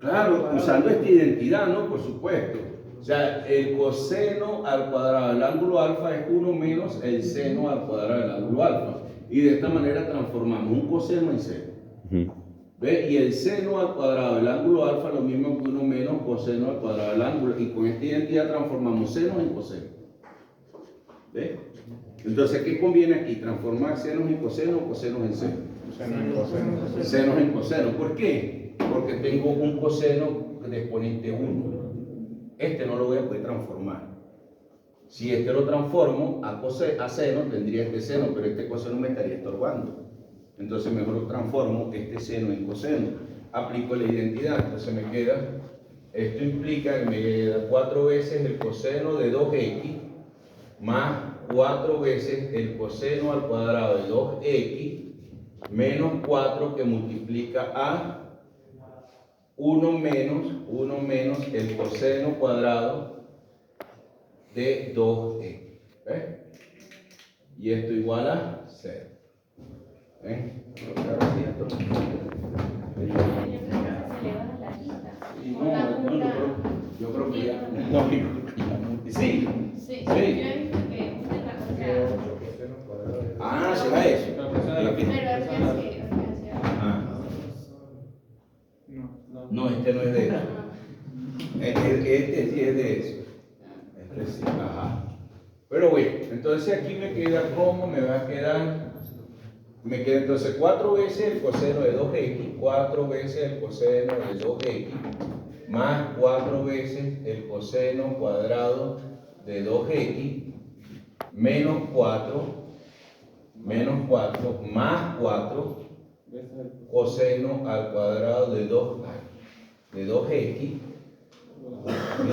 Claro, usando esta identidad, ¿no? Por supuesto. O sea, el coseno al cuadrado del ángulo alfa es 1 menos el seno al cuadrado del ángulo alfa. Y de esta manera transformamos un coseno en seno. ¿Ve? Y el seno al cuadrado del ángulo alfa lo mismo que 1 menos coseno al cuadrado del ángulo. Y con esta identidad transformamos senos en coseno. ¿Ve? Entonces, ¿qué conviene aquí? ¿Transformar senos en coseno o cosenos en seno? Senos en coseno. ¿Por qué? Porque tengo un coseno de exponente 1. Este no lo voy a poder transformar. Si este lo transformo a seno, tendría este seno, pero este coseno me estaría estorbando. Entonces mejor lo transformo este seno en coseno. Aplico la identidad, entonces me queda, esto implica que me queda 4 veces el coseno de 2x más 4 veces el coseno al cuadrado de 2x menos 4 que multiplica a 1 menos el coseno cuadrado de 2x. ¿Ves? Y esto igual a 0. ¿Ven? Yo creo que ya. No, sí. Sí, yo he visto que usted Ah, será eso. No, este no es de eso. Este sí es de eso. Este sí, ajá. Pero bueno, entonces aquí me queda como me va a quedar. Me queda entonces 4 veces el coseno de 2x, 4 veces el coseno de 2x, más 4 veces el coseno cuadrado de 2x, menos 4, más 4, coseno al cuadrado de 2x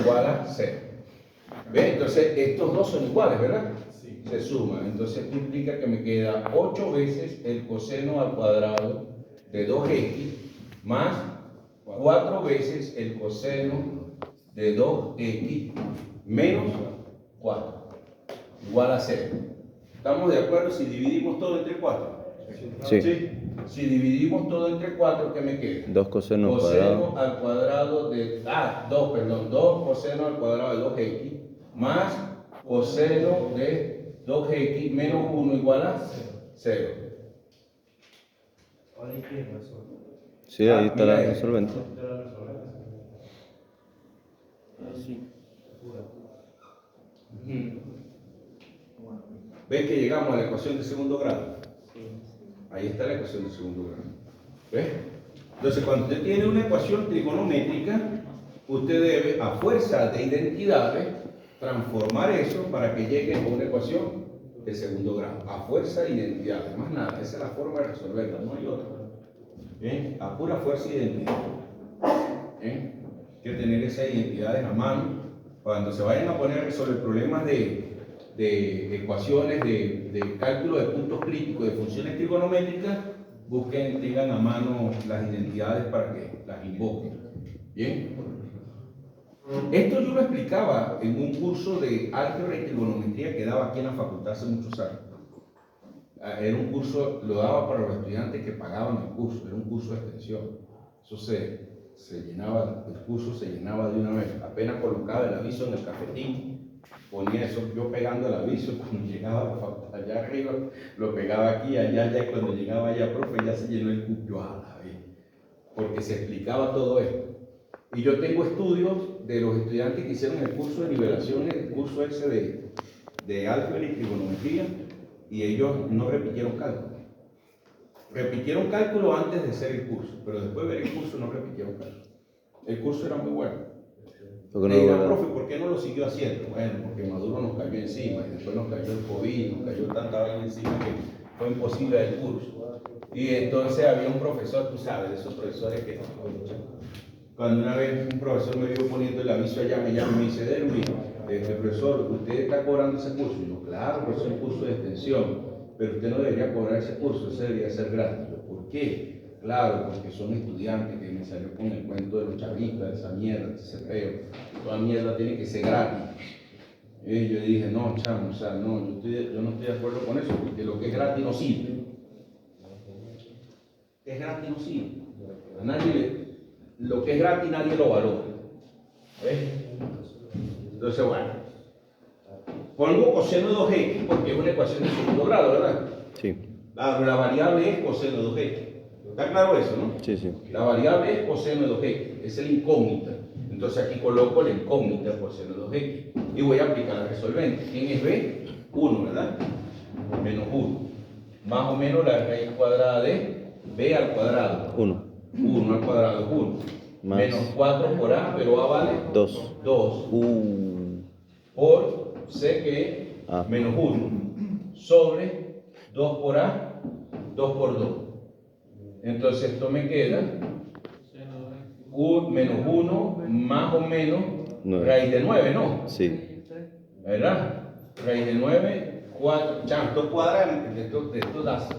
igual a 0. ¿Ves? Entonces estos dos son iguales, ¿verdad? Sí. Se suman. Entonces esto implica que me queda 8 veces el coseno al cuadrado de 2x más 4 veces el coseno de 2x menos 4 igual a 0. ¿Estamos de acuerdo si dividimos todo entre 4? Sí. Si dividimos todo entre 4, ¿qué me queda? 2 cosenos Coseno cuadrados. al cuadrado de... 2 coseno al cuadrado de 2x más coseno de 2x menos 1 igual a 0. Ahora hay que resolver. Sí, ahí está la mira, resolvente. Sí. ¿Ves que llegamos a la ecuación de segundo grado? Ahí está la ecuación de segundo grado. ¿Ves? Entonces, cuando usted tiene una ecuación trigonométrica, usted debe, a fuerza de identidades, transformar eso para que llegue a una ecuación de segundo grado. A fuerza de identidades, más nada. Esa es la forma de resolverla, no hay otra. ¿Bien? A pura fuerza de identidad. ¿Bien? Hay que tener esas identidades a mano. Cuando se vayan a poner a resolver problemas de ecuaciones, de cálculo de puntos críticos, de funciones trigonométricas, busquen, tengan a mano las identidades para que las invoquen. ¿Bien? Esto yo lo explicaba en un curso de álgebra y trigonometría que daba aquí en la facultad hace muchos años. Era un curso, lo daba para los estudiantes que pagaban el curso, era un curso de extensión. Eso se llenaba, el curso se llenaba de una vez. Apenas colocaba el aviso en el cafetín, ponía eso, yo pegando el aviso, cuando llegaba a la facultad allá arriba, lo pegaba aquí, allá, ya cuando llegaba allá, profe, ya se llenó el curso, porque se explicaba todo esto. Y yo tengo estudios de los estudiantes que hicieron el curso de nivelaciones, el curso ese de álgebra y trigonometría, y ellos no repitieron cálculo. Repitieron cálculo antes de hacer el curso, pero después de ver el curso no repitieron cálculo. El curso era muy bueno. Le dirán, profe, ¿por qué no lo siguió haciendo? Bueno, porque Maduro nos cayó encima, y después nos cayó el COVID, nos cayó tanta vaina encima que fue imposible el curso. Y entonces había un profesor, tú sabes, de esos profesores que... Cuando una vez un profesor me vio poniendo el aviso allá, me llama y me dice, Derwin, profesor, ¿usted está cobrando ese curso? Y yo, claro, pues es un curso de extensión, pero usted no debería cobrar ese curso, ese debería ser gratis. Yo, ¿por qué? Claro, porque son estudiantes que me salió con el cuento de los chavistas, de esa mierda, de ese feo, toda mierda tiene que ser gratis. Y yo dije, no, chamo, o sea, no, yo no estoy de acuerdo con eso, porque lo que es gratis no sirve. Es gratis no sirve. A nadie lo que es gratis nadie lo valora. ¿Ves? Entonces, bueno, pongo coseno de 2x porque es una ecuación de segundo grado, ¿verdad? Sí. La variable es coseno de 2x. ¿Está claro eso, no? Sí, sí. La variable es coseno de 2x, es el incógnita. Entonces aquí coloco la incógnita coseno de 2x y voy a aplicar la resolvente. ¿Quién es b? 1, ¿verdad? Menos 1. Más o menos la raíz cuadrada de b al cuadrado. 1. 1 al cuadrado es 1. Menos 4 por a, pero a vale 2. 2. Por c que es menos 1. Sobre 2 por a, 2 por 2. Entonces esto me queda menos 1 más o menos 9. Raíz de 9, ¿no? Sí. ¿Verdad? Raíz de 9, 4. Esto cuadra,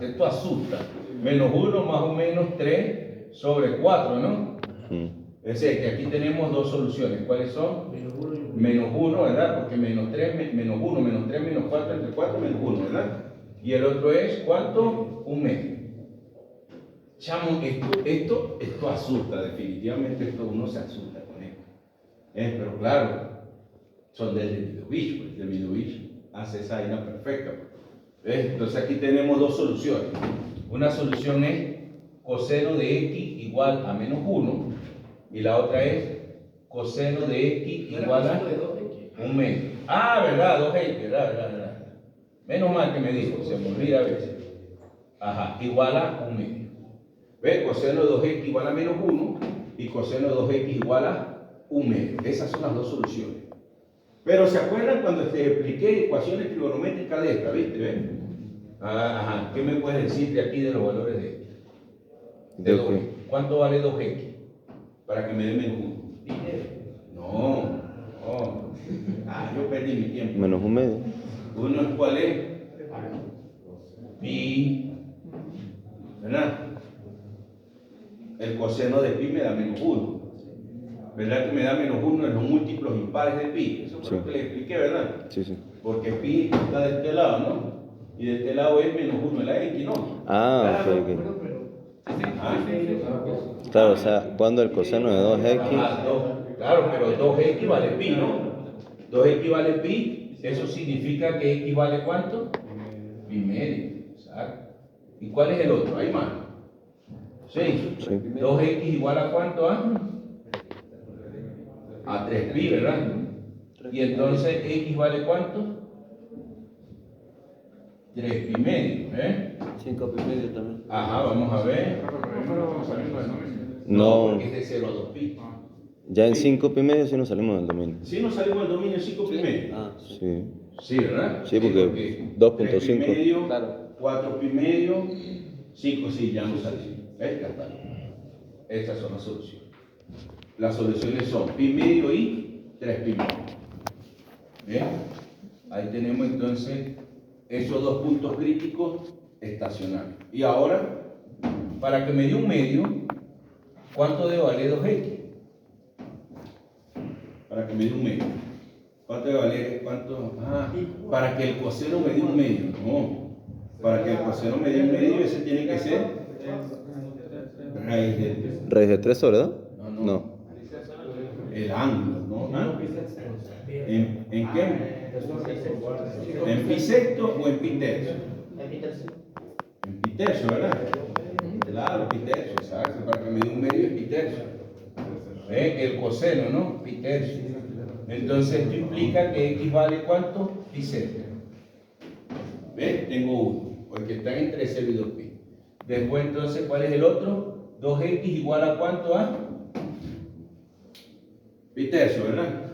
esto asusta. Menos 1 más o menos 3 sobre 4, ¿no? Es decir, que aquí tenemos dos soluciones. ¿Cuáles son? Menos 1, ¿verdad? Porque menos 3, menos 1, menos 3, menos 4, entre 4, menos 1, ¿verdad? Y el otro es, ¿cuánto? 1 medio. Chamo, esto asusta, definitivamente esto uno se asusta con esto. Pero claro, son del Middlewich, pues, el Middlewich hace esa vaina perfecta. Entonces aquí tenemos dos soluciones. Una solución es coseno de x igual a menos 1 y la otra es coseno de x igual a 1 medio. Ah, verdad, 2x, verdad. Menos mal que me dijo, se me olvida a veces. Ajá, igual a 1 medio. ¿Ves? Coseno de 2x igual a menos 1 y coseno de 2x igual a 1 medio. Esas son las dos soluciones. Pero ¿se acuerdan cuando te expliqué ecuaciones trigonométricas de esta? ¿Viste? ¿Ves? Ajá, ¿qué me puedes decir de aquí de los valores de esto? De 2x. ¿Cuánto vale 2x? Para que me dé menos 1. No. Yo perdí mi tiempo. Menos 1 medio. Uno es cuál es. Pi. ¿Verdad? El coseno de pi me da menos 1. ¿Verdad que me da menos 1 en los múltiplos impares de pi? Eso fue lo que le expliqué, ¿verdad? Sí, sí. Porque pi está de este lado, ¿no? Y de este lado es menos 1 de la x, ¿no? Ok. Claro, o sea, cuando el coseno de 2x... Claro, pero 2x vale pi, ¿no? 2x vale pi, eso significa que x vale ¿cuánto? Pi medio, exacto. ¿Y cuál es el otro? ¿Hay más? Sí. 2x igual a ¿cuánto? A 3pi, ¿verdad? Y entonces x vale ¿cuánto? 3 pi medio, ¿eh? 5 pi medio también. Ajá, vamos a ver. Pero saliendo del dominio. No, porque es de 0 a 2 pi. ya en 5 pi medio sí nos salimos del dominio. Si no salimos del dominio 5 pi medio. Ah, sí. Sí, ¿verdad? Sí, porque 2.5. 3 pi medio, Claro. 4 pi medio, 5, sí, ya no salimos. ¿Ves? Ya está. Estas son las soluciones. Las soluciones son pi medio y 3 pi medio. ¿Bien? Ahí tenemos entonces esos dos puntos críticos estacionarios. Y ahora, para que me dé un medio, ¿cuánto debe valer 2x? Para que me dé un medio. ¿Cuánto debe valer? ¿Cuánto? Ah, para que el coseno me dé un medio. No. Para que el coseno me dé un medio, ese tiene que ser raíz de... Raíz de 3 sobre 2. No. El ángulo, ¿no? ¿Ah? ¿En qué? ¿En pi sexto o en pi tercio? En pi tercio, ¿verdad? Claro, pi tercio, exacto. Para que me dé un medio es pi tercio. El coseno, ¿no? Pi tercio. Entonces esto implica que x vale ¿cuánto? Pi sexto. ¿Ves? Tengo uno, porque están entre 0 y 2 pi. Después entonces, ¿cuál es el otro? 2x igual a ¿cuánto? A pi tercio, ¿verdad?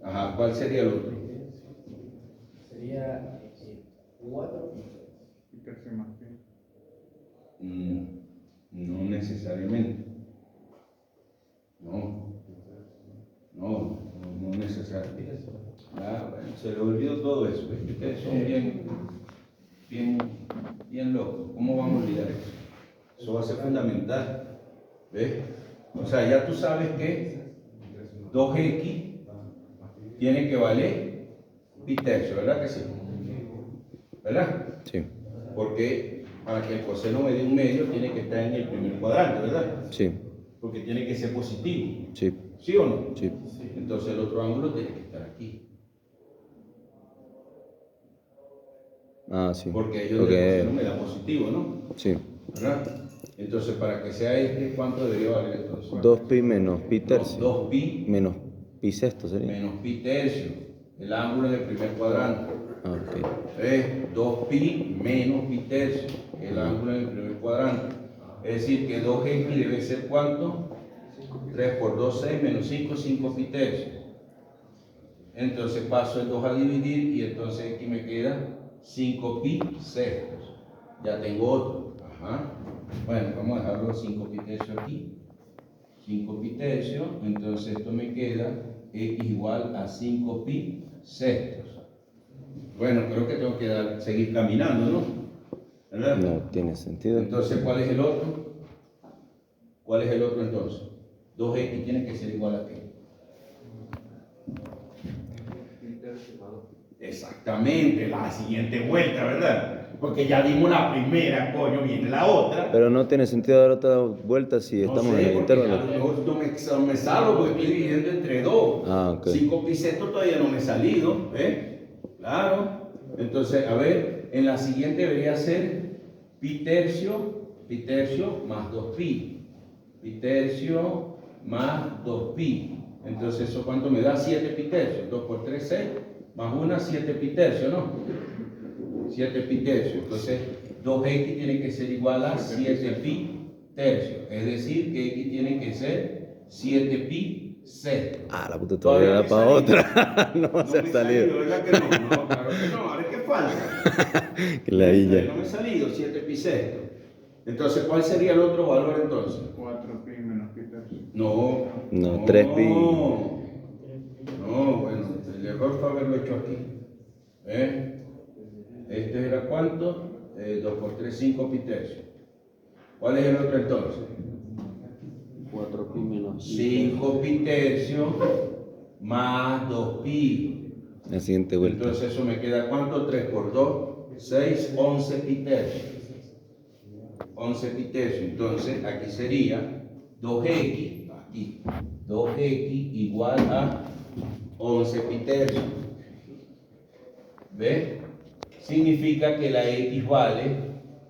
Ajá, ¿cuál sería el otro? Sería 4. Y tercio más pi. No necesariamente. No necesariamente. Ah, bueno, se le olvidó todo eso. ¿Ves? Ustedes son bien locos. ¿Cómo vamos a olvidar eso? Eso va a ser fundamental. ¿Ves? O sea, ya tú sabes que 2x tiene que valer pi tercio, ¿verdad que sí? ¿Verdad? Sí. Porque para que el coseno me dé un medio tiene que estar en el primer cuadrante, ¿verdad? Sí. Porque tiene que ser positivo. Sí. ¿Sí o no? Sí. Entonces el otro ángulo tiene que estar aquí. Ah, sí. Porque ellos Ok. el coseno me da positivo, ¿no? Sí. ¿Verdad? Entonces para que sea este, ¿cuánto debería valer entonces? 2 pi menos pi tercio. 2 pi Menos pi sexto sería. menos pi tercio. El ángulo en el primer cuadrante. Ah, ok. Es 2 pi menos pi tercio. El ángulo en el primer cuadrante. Es decir, que 2x debe ser ¿cuánto? 3 por 2, 6, menos 5, 5 pi tercio. Entonces paso el 2 a dividir y entonces aquí me queda 5 pi sextos. Ya tengo otro. Ajá. Bueno, vamos a dejarlo 5 pi tercio aquí. 5 pi tercio, entonces esto me queda x igual a 5 pi sextos. Bueno, creo que tengo que seguir caminando, ¿no? ¿Verdad? No tiene sentido. Entonces, ¿cuál es el otro? ¿Cuál es el otro entonces? 2x tiene que ser igual a qué? Exactamente, la siguiente vuelta, ¿verdad? Porque ya dimos la primera, coño, viene la otra. Pero no tiene sentido dar otra vuelta si estamos No sé, en el porque intervalo. a lo mejor no me salgo porque estoy dividiendo entre 2. Ah, ok. 5 pi sexto todavía no me he salido, Claro. Entonces, a ver, en la siguiente debería ser pi tercio más 2pi. Pi tercio más 2pi. Entonces, ¿eso cuánto me da? 7 pi tercio. 2 por 3, 6. Más 1, 7 pi tercio, ¿no? 7 pi tercio. Entonces, 2x tiene que ser igual a 7 pi tercio. Es decir, que x tiene que ser 7 pi sexto. Ah, la puta todavía da me para salí. otra. No va a ser me he salido. ¿Verdad que no? No, claro que no. Ahora es que falta. Que la villa. No me he salido, 7 pi sexto. Entonces, ¿cuál sería el otro valor entonces? 4 pi menos pi tercio. No. No, 3 pi. No, bueno, el error fue haberlo hecho aquí. Este era ¿cuánto? 2 por 3, 5 pi tercio. ¿Cuál es el otro entonces? 4 pi menos 5 pi tercio más 2 pi. La siguiente vuelta. Entonces eso me queda ¿cuánto? 3 por 2, 6, 11 pi tercio. 11 pi tercio. Entonces aquí sería 2x, aquí, 2x igual a 11 pi tercio. ¿Ves? Significa que la x vale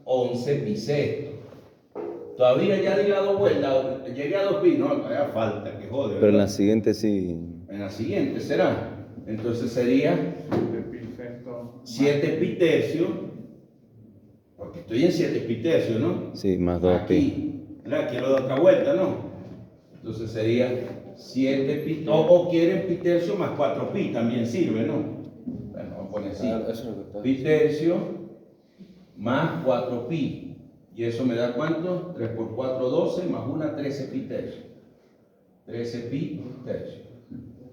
11 pi sexto. Todavía ya di la dos vueltas, llegué a 2 pi, no, todavía falta, que jode. Pero en la ¿verdad? siguiente sí. En la siguiente será. Entonces sería De pi sexto. 7 pi tercio, porque estoy en 7 pi tercio, ¿no? Sí, más 2 pi. Aquí, ¿verdad? Quiero dar otra vuelta, ¿no? Entonces sería 7 pi, o quieren pi tercio más 4 pi, también sirve, ¿no? Bueno, vamos a poner así. Eso es lo que está. Pi tercio más 4 pi. ¿Y eso me da cuánto? 3 por 4, 12, más 1, 13 pi tercio. 13 pi tercio.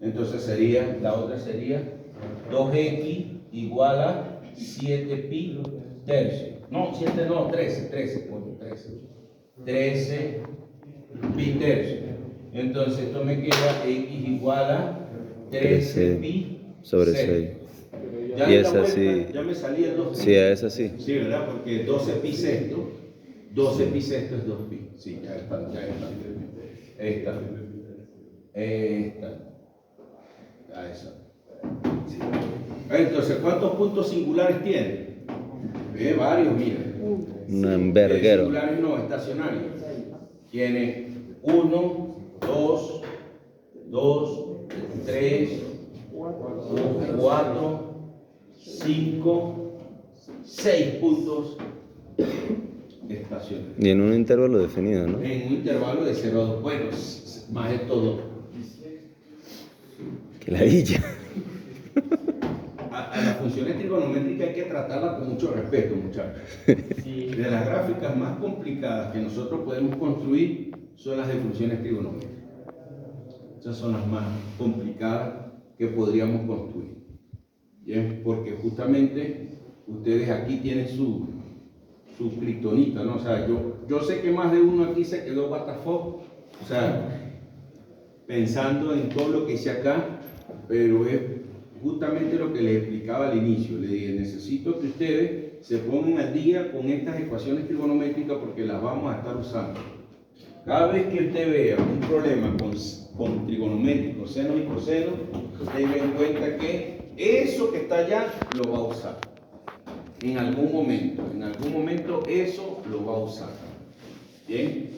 Entonces sería, la otra sería 2x igual a 7 pi tercio. No, 7 no, 13, coño, 13. 13 pi tercio. Entonces esto me queda x igual a 13 pi sobre 6. 6. Ya, Y de la esa vuelta, sí. ya me salía el 2 pi. Sí, a esa sí. Sí, ¿verdad? Porque 12 pi sexto, 12 pi sexto es 2 pi. Sí, ya está, ya está. Esta. Ya esa. Sí. Entonces, ¿cuántos puntos singulares tiene? Varios, mira. Un enverguero. Singulares no, estacionarios. Tiene 1, 2, 3, 4, 5, 6 puntos estacionarios. Y en un intervalo definido, ¿no? En un intervalo de 0 a 2. Bueno, más de todo. Que la villa. A las funciones trigonométricas hay que tratarlas con mucho respeto, muchachos. Sí. De las gráficas más complicadas que nosotros podemos construir son las de funciones trigonométricas. Esas son las más complicadas que podríamos construir. ¿Bien? Porque justamente ustedes aquí tienen su kriptonita, ¿no? O sea, yo sé que más de uno aquí se quedó what the fuck, o sea, pensando en todo lo que hice acá, pero es justamente lo que les explicaba al inicio. Les dije, necesito que ustedes se pongan al día con estas ecuaciones trigonométricas porque las vamos a estar usando. Cada vez que usted vea un problema con trigonométricos, seno y coseno, tenga en cuenta que eso que está allá lo va a usar. En algún momento eso lo va a usar. ¿Bien?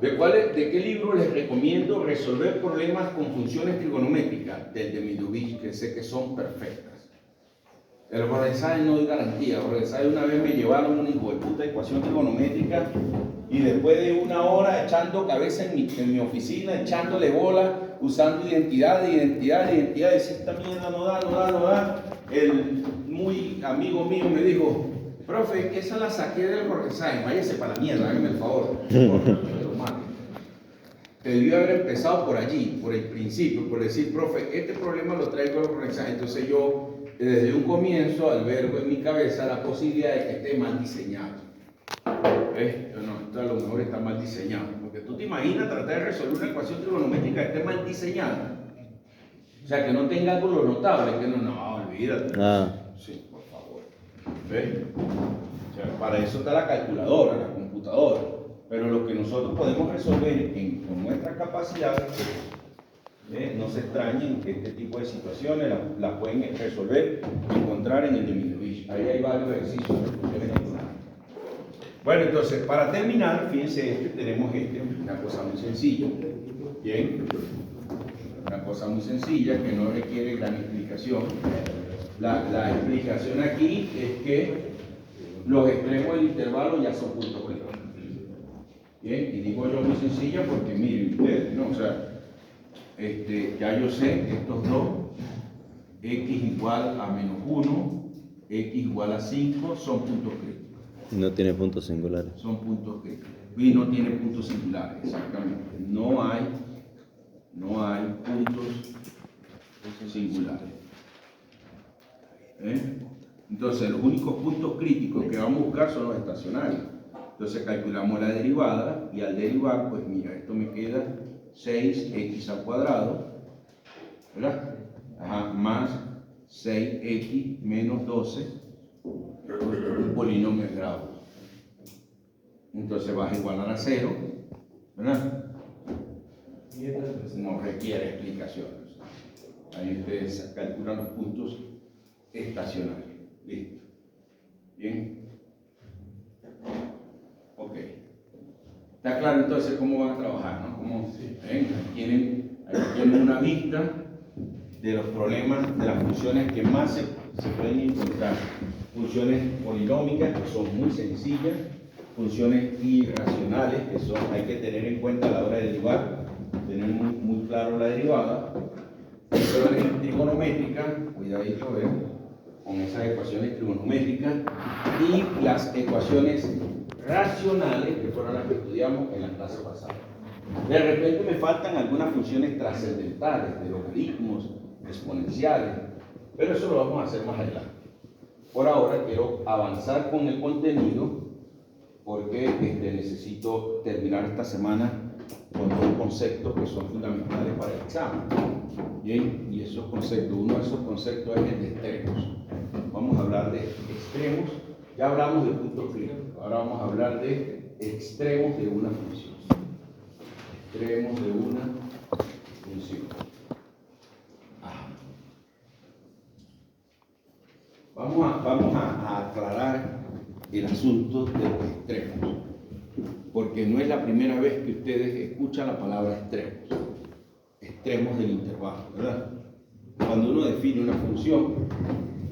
¿De qué libro les recomiendo resolver problemas con funciones trigonométricas? Del de Midovich, que sé que son perfectas. El Borgesai no hay garantía. El Borgesai una vez me llevaron una hijo de puta ecuación trigonométrica y después de una hora echando cabeza en mi oficina, echándole bola, usando identidad, decía, esta mierda no da. El muy amigo mío me dijo, profe, que esa la saqué del Borgesai, váyase para la mierda, hágame el favor. Debió haber empezado por allí, por el principio, por decir, profe, este problema lo traigo del Borgesai. Entonces yo, desde un comienzo, albergo en mi cabeza la posibilidad de que esté mal diseñado. ¿Ves? No, esto a lo mejor está mal diseñado. Porque tú te imaginas tratar de resolver una ecuación trigonométrica que esté mal diseñada. O sea, que no tenga algo lo notable, que no, olvídate. Sí, por favor. ¿Ves? O sea, para eso está la calculadora, la computadora. Pero lo que nosotros podemos resolver con nuestras capacidades, no se extrañen que este tipo de situaciones las pueden resolver, encontrar en el de Midovich. Ahí hay varios ejercicios de funciones trigonométricas. Bueno, entonces, para terminar, fíjense, tenemos una cosa muy sencilla. Bien. Una cosa muy sencilla que no requiere gran explicación. La explicación aquí es que los extremos del intervalo ya son puntos críticos. Bien, y digo yo muy sencilla porque miren ustedes, ¿no? O sea, ya yo sé que estos dos, x igual a menos 1, x igual a 5, son puntos críticos. No tiene puntos singulares. Son puntos críticos. Y no tiene puntos singulares, exactamente. No hay puntos singulares. Entonces, los únicos puntos críticos que vamos a buscar son los estacionarios. Entonces, calculamos la derivada y al derivar, pues mira, esto me queda 6x al cuadrado, ¿verdad? Más 6x menos 12, un polinomio de grado. Entonces, vas a igualar a 0, ¿verdad? No requiere explicaciones. Ahí ustedes calculan los puntos estacionarios. Listo. Bien. Ok. Está claro entonces cómo van a trabajar, ¿no? Ahí tienen una vista de los problemas, de las funciones que más se se pueden encontrar funciones polinómicas que son muy sencillas, funciones irracionales que son, hay que tener en cuenta a la hora de derivar, tener muy claro la derivada, funciones trigonométricas, cuidadito, con esas ecuaciones trigonométricas, y las ecuaciones racionales, que fueron las que estudiamos en la clase pasada. De repente me faltan algunas funciones trascendentales, de logaritmos, exponenciales, pero eso lo vamos a hacer más adelante. Por ahora quiero avanzar con el contenido porque necesito terminar esta semana con dos conceptos que son fundamentales para el examen. Bien, y esos conceptos, uno de esos conceptos es el de extremos. Vamos a hablar de extremos, ya hablamos de puntos críticos, ahora vamos a hablar de extremos de una función. Extremos de una función. Vamos a aclarar el asunto de los extremos, porque no es la primera vez que ustedes escuchan la palabra extremos, extremos del intervalo, ¿verdad? Cuando uno define una función,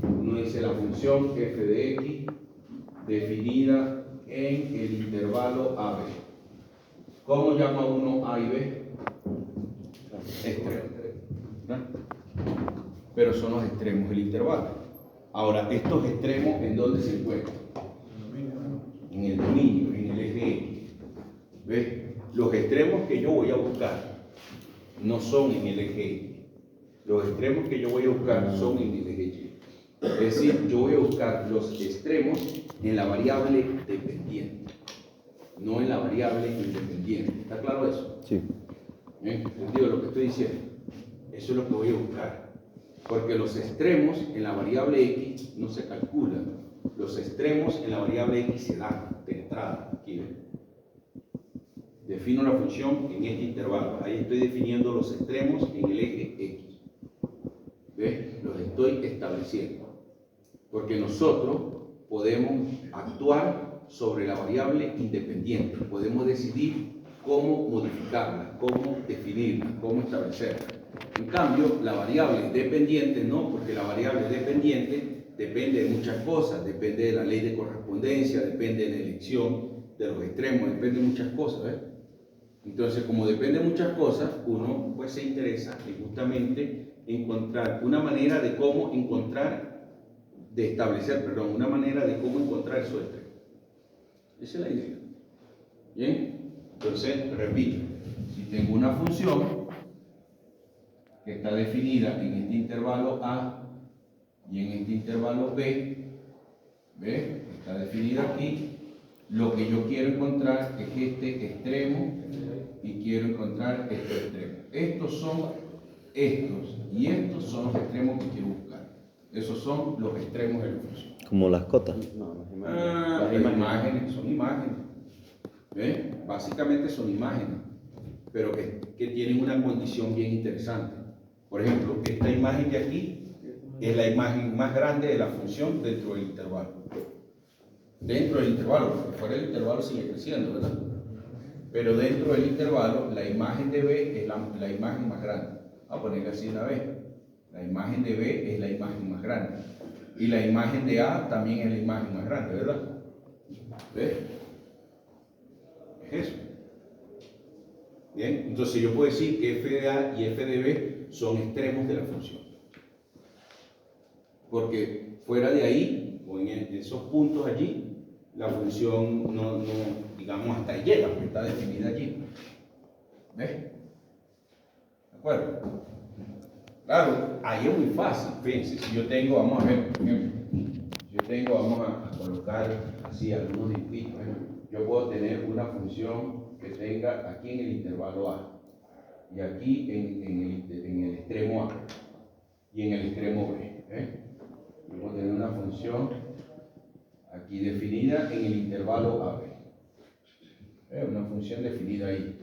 uno dice la función f de x definida en el intervalo a b. ¿Cómo llama uno a y b? Extremos, ¿verdad? Pero son los extremos del intervalo. Ahora, estos extremos, ¿en dónde se encuentran? En el dominio, en el eje X. ¿Ves? Los extremos que yo voy a buscar no son en el eje X. Los extremos que yo voy a buscar son en el eje Y. Es decir, yo voy a buscar los extremos en la variable dependiente, no en la variable independiente. ¿Está claro eso? Sí. ¿Entendido lo que estoy diciendo? Eso es lo que voy a buscar. Porque los extremos en la variable x no se calculan. Los extremos en la variable x se dan de entrada. Aquí ven. Defino la función en este intervalo. Ahí estoy definiendo los extremos en el eje x. ¿Ves? Los estoy estableciendo. Porque nosotros podemos actuar sobre la variable independiente. Podemos decidir cómo modificarla, cómo definirla, cómo establecerla. En cambio, la variable dependiente no, porque la variable dependiente depende de muchas cosas, depende de la ley de correspondencia, depende de la elección de los extremos, depende de muchas cosas, ¿ves? Entonces, como depende de muchas cosas, uno pues se interesa en justamente encontrar una manera de cómo una manera de cómo encontrar su extremo. Esa es la idea. Bien, entonces, repito, si tengo una función que está definida en este intervalo A y en este intervalo B, ¿ve? Está definida aquí. Lo que yo quiero encontrar es este extremo y quiero encontrar este extremo. Estos y estos son los extremos que quiero buscar. Esos son los extremos de la función. Como las cotas. Las imágenes son imágenes. ¿Ve? Básicamente son imágenes, pero que tienen una condición bien interesante. Por ejemplo, esta imagen de aquí es la imagen más grande de la función dentro del intervalo. Dentro del intervalo, porque fuera del intervalo sigue creciendo, ¿verdad? Pero dentro del intervalo, la imagen de B es la imagen más grande. Vamos a ponerla así una vez. La imagen de B es la imagen más grande. Y la imagen de A también es la imagen más grande, ¿verdad? ¿Ves? Es eso. Bien, entonces yo puedo decir que f de A y f de B son extremos de la función. Porque fuera de ahí, o en esos puntos allí, la función no digamos, hasta ahí llega, porque está definida allí. ¿Ves? ¿De acuerdo? Claro, ahí es muy fácil. Fíjense, si yo tengo, vamos a ver, por ejemplo, vamos a colocar así algunos dibujitos. Yo puedo tener una función que tenga aquí en el intervalo A y aquí en el extremo A y en el extremo B. Yo puedo tener una función aquí definida en el intervalo AB. Una función definida ahí.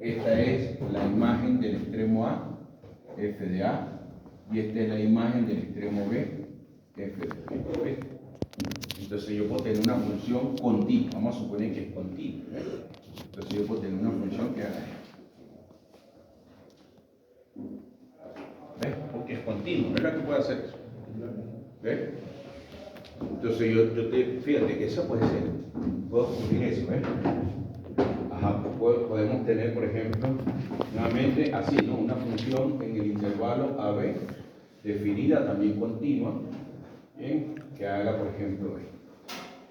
Esta es la imagen del extremo A, f de A, y esta es la imagen del extremo B, f de B. Entonces yo puedo tener una función continua, vamos a suponer que es continua. Entonces yo puedo tener una función que haga esto. ¿Ves? Porque es continua, ¿verdad que puede hacer eso? ¿Ves? Entonces fíjate que eso puede ser, puedo cubrir eso, ¿ves? Ajá, podemos tener, por ejemplo, nuevamente así, ¿no? Una función en el intervalo AB, definida también continua, ¿bien? Que haga, por ejemplo,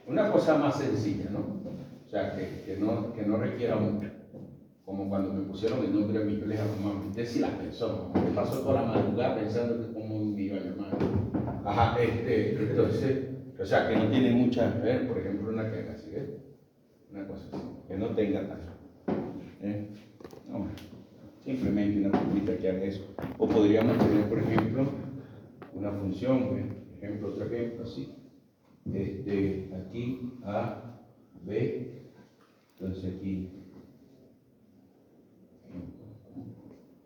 una cosa más sencilla, ¿no? O sea, que no requiera mucho. Como cuando me pusieron el nombre a mi hija, mamá, usted sí la pensó, me pasó toda la madrugada pensando que cómo me iba a llamar. Ajá, entonces, o sea, que no tiene mucha, por ejemplo, una que haga así, ¿ves? Una cosa así, que no tenga tanto. No, simplemente una puntita que haga eso. O podríamos tener, por ejemplo, una función, otro ejemplo así. Aquí A, B, entonces aquí,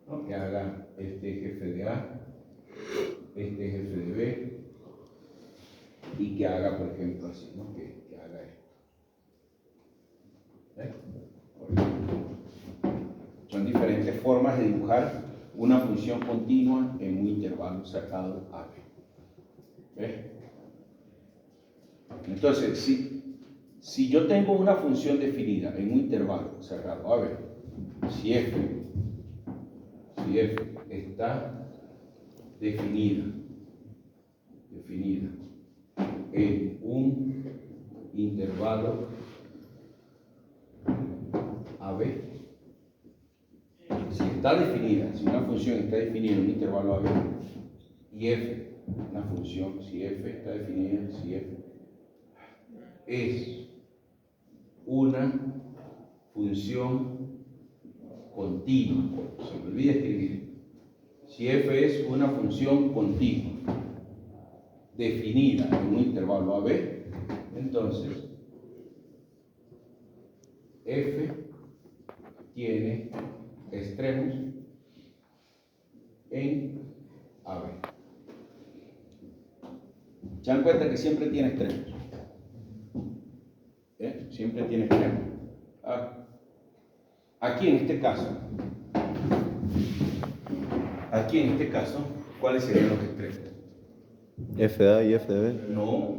¿no? Que haga jefe de A, jefe de B, y que haga, por ejemplo, así, ¿no? Que haga esto. Son diferentes formas de dibujar una función continua en un intervalo cerrado AB. ¿Ves? Entonces, si yo tengo una función definida en un intervalo cerrado AB, si f está definida en un intervalo AB, si está definida, si una función está definida en un intervalo AB y f, una función, si f está definida, si f es una función continua, se me olvida escribir, si f es una función continua definida en un intervalo AB, entonces f tiene extremos en AB. ¿Se dan cuenta que siempre tiene extremos? Siempre tiene extremos. Aquí en este caso, ¿cuáles serían los extremos? F de A y F de B. No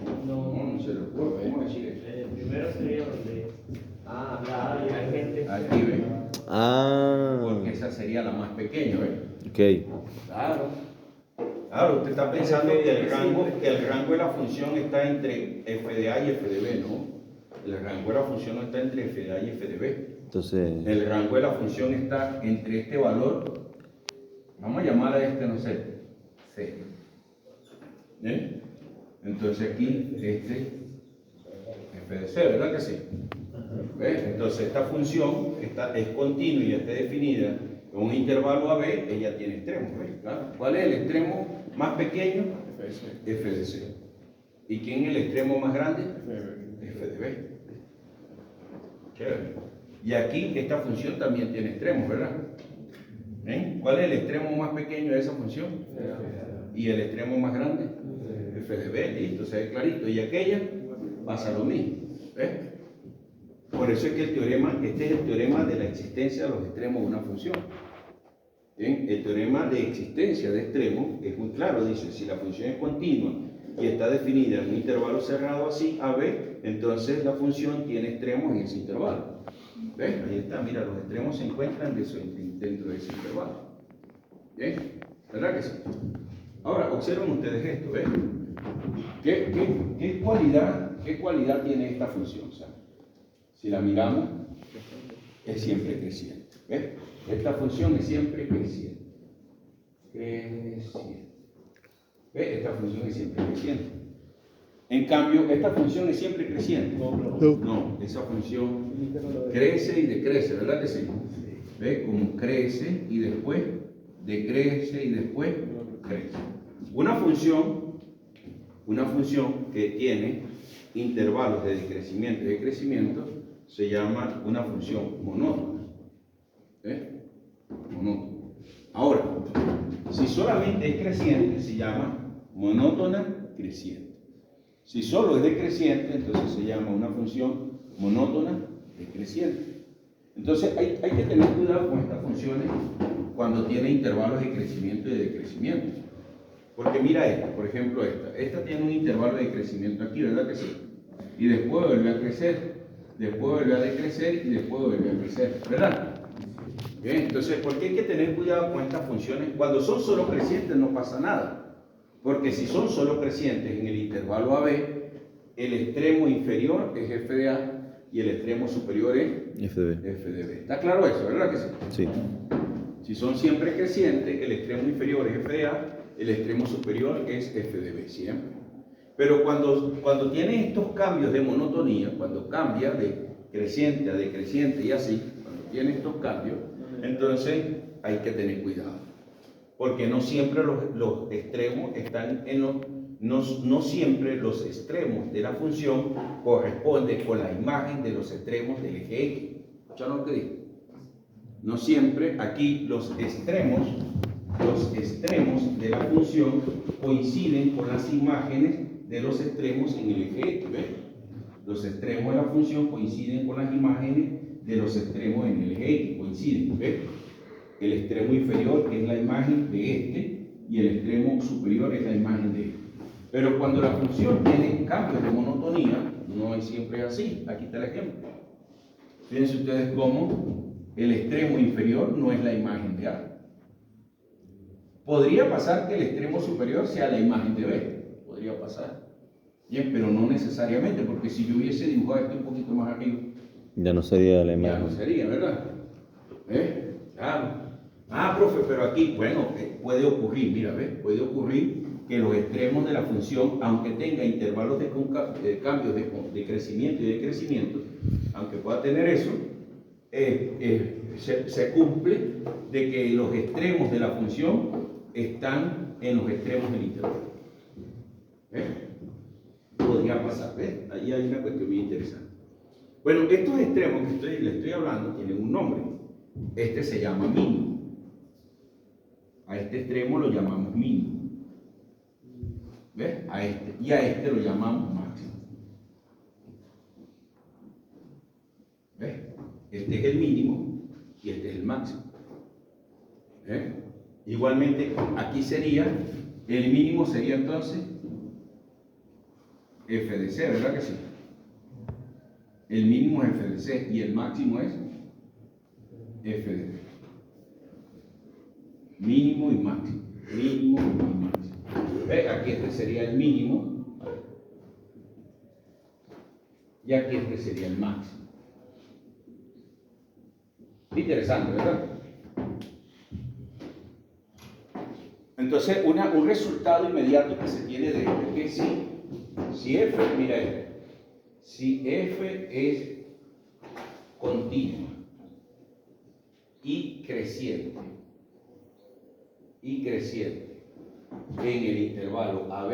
se lo puedo. ¿Cómo decir eso? Primero sería donde la A y la gente. Aquí ve. Ah, Porque esa sería la más pequeña, ¿ve? ok. Claro, usted está pensando que el rango de la función está entre f de A y f de B, ¿no? El rango de la función no está entre f de A y f de B. Entonces, El rango de la función está entre este valor, vamos a llamar a este, no sé, C. Entonces aquí, f de C, ¿verdad que sí? ¿Ves? Entonces esta función es continua y ya está definida en un intervalo AB, ella tiene extremos, ¿ves? Claro. ¿Cuál es el extremo más pequeño? F de C. ¿Y quién es el extremo más grande? F de B. Chévere. Y aquí esta función también tiene extremos, ¿verdad? ¿Cuál es el extremo más pequeño de esa función? Y el extremo más grande, f de b, listo, se ve clarito. Y aquella pasa lo mismo. ¿Ves? Por eso es que este es el teorema de la existencia de los extremos de una función. ¿Bien? El teorema de existencia de extremos es muy claro, dice, si la función es continua y está definida en un intervalo cerrado así, AB, entonces la función tiene extremos en ese intervalo. ¿Ves? Ahí está, mira, los extremos se encuentran dentro de ese intervalo. ¿Bien? ¿Verdad que sí? Ahora, observen ustedes esto, ¿ves? ¿Qué cualidad tiene esta función? O sea, si la miramos, es siempre creciente. ¿Ves? Esta función es siempre creciente. ¿Ves? Esta función es siempre creciente. En cambio, esta función es siempre creciente. No, esa función crece y decrece, ¿verdad que sí? ¿Ves? Como crece y después decrece y después crece. Una función que tiene intervalos de decrecimiento y de crecimiento se llama una función monótona. Monótona. Ahora, si solamente es creciente, se llama monótona creciente. Si solo es decreciente, entonces se llama una función monótona decreciente. Entonces hay que tener cuidado con estas funciones cuando tiene intervalos de crecimiento y de decrecimiento. Porque mira esta, por ejemplo esta tiene un intervalo de crecimiento aquí, ¿verdad que sí? Y después vuelve a crecer, después vuelve a decrecer y después vuelve a crecer, ¿verdad? Bien, entonces, ¿por qué hay que tener cuidado con estas funciones? Cuando son solo crecientes no pasa nada, porque si son solo crecientes en el intervalo AB, el extremo inferior es f de A y el extremo superior es F de B. f de B. ¿Está claro eso, verdad que sí? Sí. Si son siempre crecientes, el extremo inferior es f de A, el extremo superior es f de B, siempre. Pero cuando tiene estos cambios de monotonía, cuando cambia de creciente a decreciente y así, cuando tiene estos cambios, entonces hay que tener cuidado. Porque no siempre los extremos están en los... No siempre los extremos de la función corresponden con la imagen de los extremos del eje X. ¿Escucharon lo que dije? No siempre aquí los extremos de la función coinciden con las imágenes de los extremos en el eje X. ¿Ves? Los extremos de la función coinciden con las imágenes de los extremos en el eje X. Coinciden. ¿Ves? El extremo inferior es la imagen de este y el extremo superior es la imagen de este. Pero cuando la función tiene cambios de monotonía, no es siempre así. Aquí está el ejemplo. Fíjense ustedes cómo el extremo inferior no es la imagen de A. Podría pasar que el extremo superior sea la imagen de B. Podría pasar. Bien, pero no necesariamente, porque si yo hubiese dibujado esto un poquito más arriba, Ya no sería la ya imagen. no sería, ¿verdad? Claro. Ah, profe, pero aquí, bueno, puede ocurrir, mira, ¿ves? Puede ocurrir que los extremos de la función, aunque tenga intervalos de cambios de crecimiento y decrecimiento, aunque pueda tener eso, se cumple de que los extremos de la función están en los extremos del intervalo. ¿Ves? Podría pasar, ¿ves? Ahí hay una cuestión muy interesante. Bueno, estos extremos que les estoy hablando tienen un nombre. Este se llama mínimo. A este extremo lo llamamos mínimo. ¿Ves? A este. Y a este lo llamamos máximo. ¿Ves? Este es el mínimo y este es el máximo. ¿Ves? Igualmente, aquí sería, el mínimo sería entonces f de c, ¿verdad que sí? El mínimo es f de c y el máximo es f de b. Mínimo y máximo. Mínimo y máximo. ¿Ve? Aquí este sería el mínimo y aquí este sería el máximo. Interesante, ¿verdad? Entonces, un resultado inmediato que se tiene de esto es que si f, mira esto, si f es continua y creciente en el intervalo AB,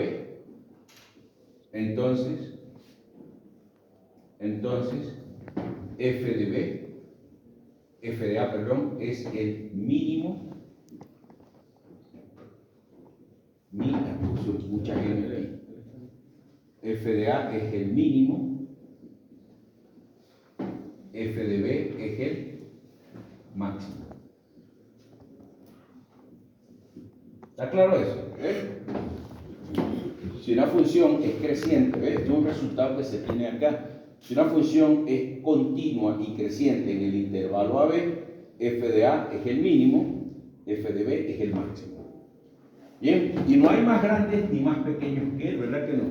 entonces f de B, f de A, perdón, es el mínimo. Mucha gente ahí. F de A es el mínimo, f de B es el máximo. ¿Está claro eso? Si una función es creciente, ¿ves? Este es un resultado que se tiene acá. Si una función es continua y creciente en el intervalo AB, f de A es el mínimo, f de B es el máximo. Bien, y no hay más grandes ni más pequeños que él, ¿verdad que no?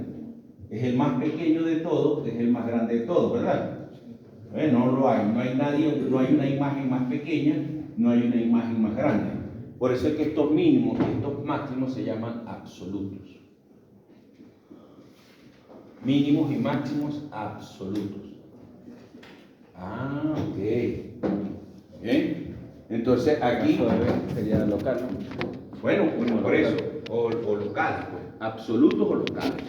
Es el más pequeño de todos, es el más grande de todos, ¿verdad? No lo hay, no hay nadie, no hay una imagen más pequeña, no hay una imagen más grande. Por eso es que estos mínimos y estos máximos se llaman absolutos. Mínimos y máximos absolutos. Ah, ok. Bien. Entonces aquí sería local, ¿no? bueno, por eso, o locales, pues. Absolutos o locales.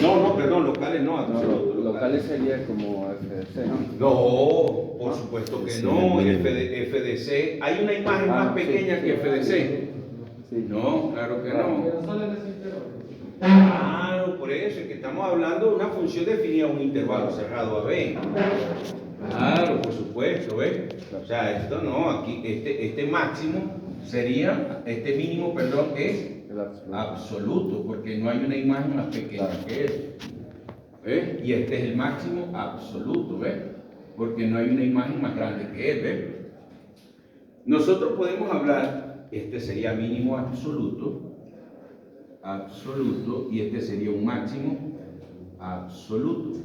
No, perdón, locales no, absolutos. Locales sería como FDC, ¿no? No, por supuesto que Sí, no, mínimo. FDC. Hay una imagen más pequeña que FDC. Sí. No, claro que no. Claro, por eso es que estamos hablando de una función definida a un intervalo cerrado AB. Claro, por supuesto, ¿ves? O sea, esto no, aquí este máximo sería, este mínimo, perdón, es El absoluto. absoluto, porque no hay una imagen más pequeña que él. ¿Ves? Y este es el máximo absoluto, ¿ves? Porque no hay una imagen más grande que él, ¿ves? Nosotros podemos hablar, este sería mínimo absoluto, y este sería un máximo absoluto.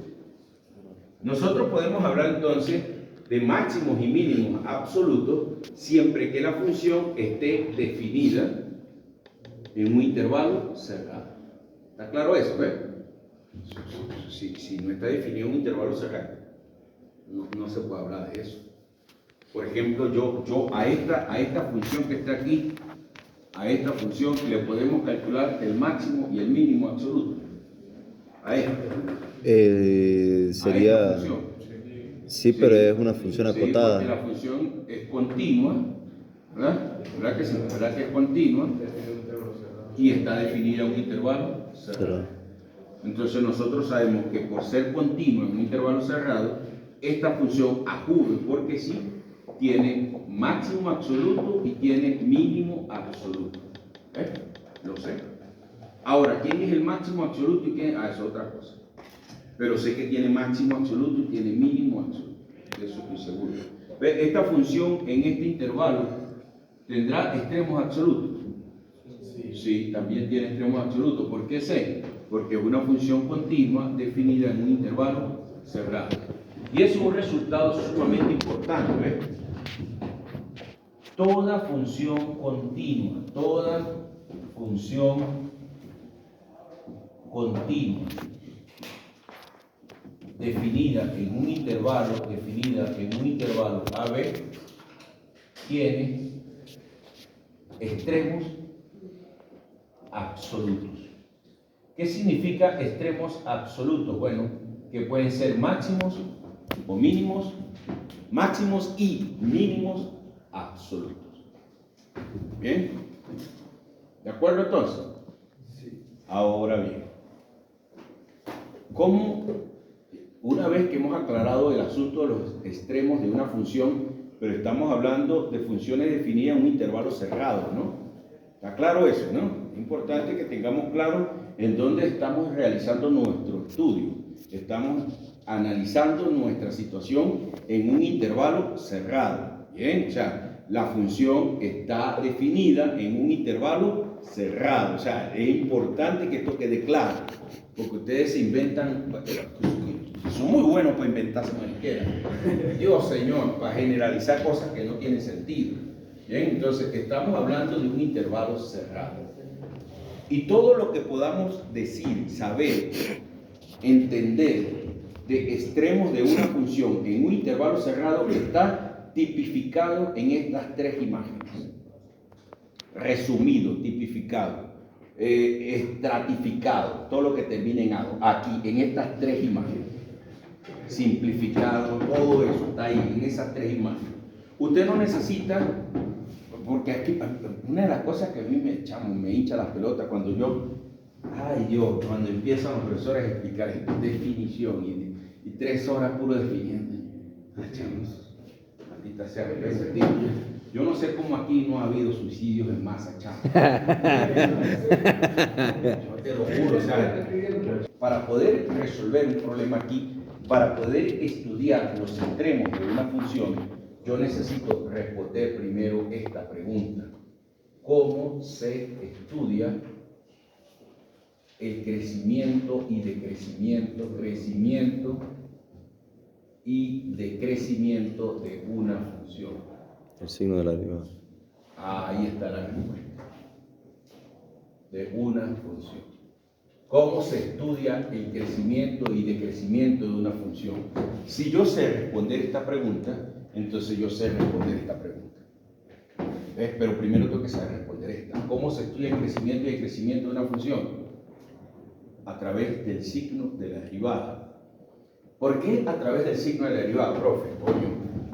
Nosotros podemos hablar entonces de máximos y mínimos absolutos siempre que la función esté definida en un intervalo cerrado. ¿Está claro eso, Si no está definido en un intervalo cerrado, no se puede hablar de eso. Por ejemplo, yo a esta función que está aquí, a esta función le podemos calcular el máximo y el mínimo absoluto. A esta. Sería... A esta función. Sí, pero es una función Sí, porque acotada. la función es continua, ¿verdad? ¿Verdad que sí? ¿Verdad que es continua? Y está definida en un intervalo cerrado. Entonces nosotros sabemos que por ser continua en un intervalo cerrado, esta función a juro porque sí tiene máximo absoluto y tiene mínimo absoluto. Lo sé. Ahora, ¿quién es el máximo absoluto y quién? Es otra cosa. Pero sé que tiene máximo absoluto y tiene mínimo absoluto. De eso estoy seguro. Esta función en este intervalo tendrá extremos absolutos. Sí, también tiene extremos absolutos. ¿Por qué sé? Porque es una función continua definida en un intervalo cerrado. Y es un resultado sumamente importante, ¿ves? Toda función continua, definida en un intervalo AB tiene extremos absolutos. ¿Qué significa extremos absolutos? Bueno, que pueden ser máximos o mínimos, máximos y mínimos absolutos. ¿Bien? ¿De acuerdo entonces? Sí. Ahora bien, ¿cómo, una vez que hemos aclarado el asunto de los extremos de una función, pero estamos hablando de funciones definidas en un intervalo cerrado, ¿no? ¿Está claro eso, no? Es importante que tengamos claro en dónde estamos realizando nuestro estudio. Estamos analizando nuestra situación en un intervalo cerrado. Bien, o sea, la función está definida en un intervalo cerrado. O sea, es importante que esto quede claro, porque ustedes se inventan, son muy buenos para inventarse mariquera. Dios Señor, para generalizar cosas que no tienen sentido. Bien, entonces estamos hablando de un intervalo cerrado. Y todo lo que podamos decir, saber, entender de extremos de una función en un intervalo cerrado está tipificado en estas tres imágenes. Resumido, tipificado, estratificado, todo lo que termine en algo, aquí, en estas tres imágenes. Simplificado, todo eso está ahí, en esas tres imágenes. Usted no necesita, porque aquí, una de las cosas que a mí me hincha las pelotas cuando cuando empiezan los profesores a explicar definición y 3 horas puro definiendo. Maldita sea, yo no sé cómo aquí no ha habido suicidios en masa, chamo. Yo te lo juro, ¿sabes? Para poder resolver un problema aquí, para poder estudiar los extremos de una función, yo necesito responder primero esta pregunta. ¿Cómo se estudia el crecimiento y decrecimiento, de una función? El signo de la derivada. Ahí está la respuesta. De una función. ¿Cómo se estudia el crecimiento y decrecimiento de una función? Si yo sé responder esta pregunta, entonces yo sé responder esta pregunta. ¿Ves? Pero primero tengo que saber responder esta. ¿Cómo se estudia el crecimiento y decrecimiento de una función? A través del signo de la derivada. ¿Por qué a través del signo de la derivada, profe? Coño,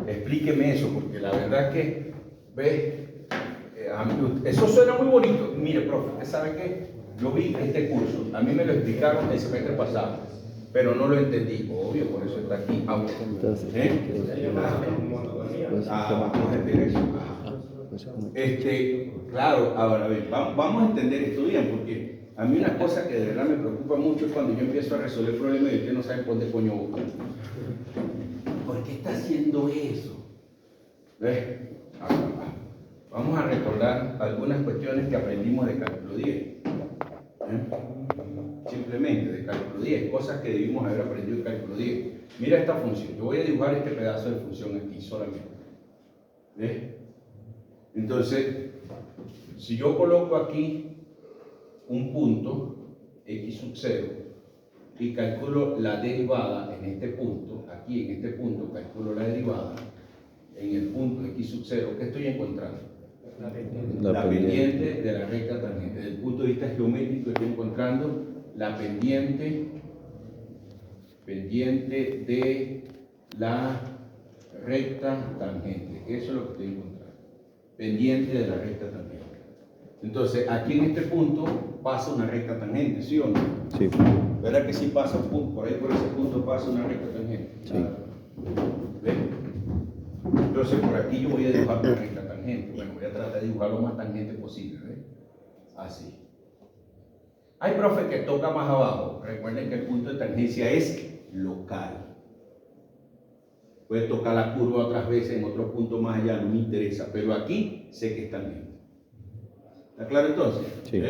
explíqueme eso, porque la verdad es que, ¿ves? Eso suena muy bonito. Mire, profe, ¿usted sabe qué? Yo vi este curso, a mí me lo explicaron el semestre pasado, pero no lo entendí. Obvio, por eso está aquí. Vamos a entender eso. Claro, ahora a ver, vamos a entender esto bien, porque a mí una cosa que de verdad me preocupa mucho es cuando yo empiezo a resolver problemas y usted no sabe por dónde coño buscar. ¿Por qué está haciendo eso? ¿Ves? Vamos a recordar algunas cuestiones que aprendimos de cálculo 10. Simplemente de cálculo 10, cosas que debimos haber aprendido de cálculo 10. Mira esta función, yo voy a dibujar este pedazo de función aquí solamente. ¿Ves? Entonces, si yo coloco aquí un punto, x sub 0, y calculo la derivada en este punto, aquí en este punto calculo la derivada, en el punto x sub 0, ¿qué estoy encontrando? La pendiente de la recta tangente. Desde el punto de vista geométrico estoy encontrando la pendiente de la recta tangente. Eso es lo que estoy encontrando. Pendiente de la recta tangente. Entonces, aquí en este punto pasa una recta tangente, ¿sí o no? Sí. ¿Verdad que sí pasa un punto? Por ahí por ese punto pasa una recta tangente. Sí. ¿Ves? Entonces, por aquí yo voy a dibujar una recta tangente. Bueno, voy a tratar de dibujar lo más tangente posible, ¿ves? Así. Hay profe que toca más abajo. Recuerden que el punto de tangencia es local. Puede tocar la curva otras veces en otro punto más allá, no me interesa, pero aquí sé que es tangente. ¿Está claro entonces? Sí.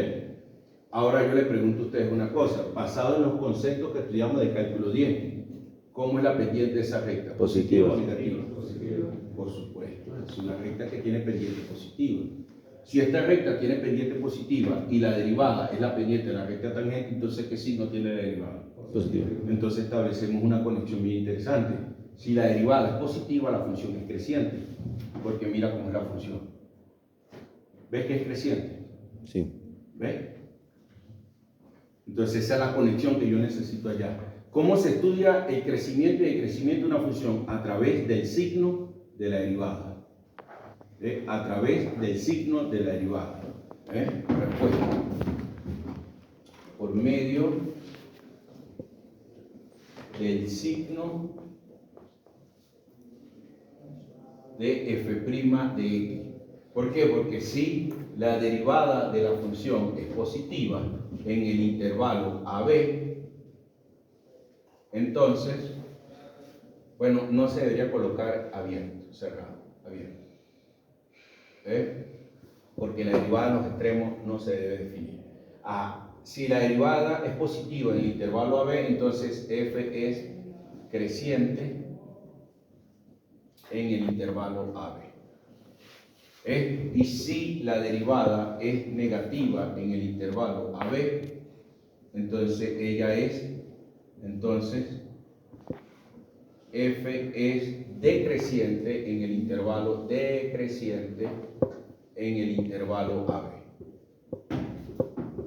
Ahora yo le pregunto a ustedes una cosa, basado en los conceptos que estudiamos de cálculo 10, ¿cómo es la pendiente de esa recta? Positiva. ¿Positiva o negativa? Positiva. Por supuesto, es una recta que tiene pendiente positiva. Si esta recta tiene pendiente positiva y la derivada es la pendiente de la recta tangente, entonces ¿qué signo tiene la derivada? Positiva. Entonces establecemos una conexión bien interesante. Si la derivada es positiva, la función es creciente, porque mira cómo es la función. ¿Ves que es creciente? Sí. ¿Ves? Entonces esa es la conexión que yo necesito allá. ¿Cómo se estudia el crecimiento y decrecimiento de una función? A través del signo de la derivada. A través del signo de la derivada. Respuesta. Por medio del signo de f' de x. ¿Por qué? Porque si la derivada de la función es positiva en el intervalo AB, entonces, bueno, no se debería colocar abierto, cerrado, abierto. Porque la derivada en los extremos no se debe definir. Si la derivada es positiva en el intervalo AB, entonces f es creciente en el intervalo AB. Y si la derivada es negativa en el intervalo AB, entonces ella es, f es decreciente en el intervalo decreciente en el intervalo AB.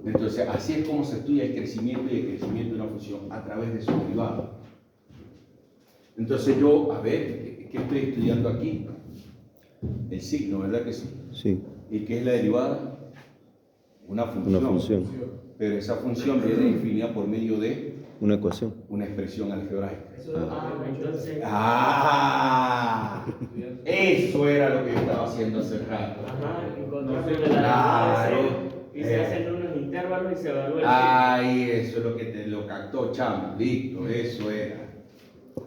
Entonces así es como se estudia el crecimiento y el crecimiento de una función a través de su derivada. Entonces yo, a ver, ¿qué estoy estudiando aquí? El signo, ¿verdad que sí? Sí. ¿Y qué es la derivada? Una función. Una función. Pero esa función viene definida por medio de Una ecuación. una expresión algebraica. Entonces. Eso era lo que yo estaba haciendo hace rato. Ajá, encontramos de la Claro. y se hacen unos intervalos y se evalúa el Ay, eso es lo que te lo captó, chamo. Listo, eso era.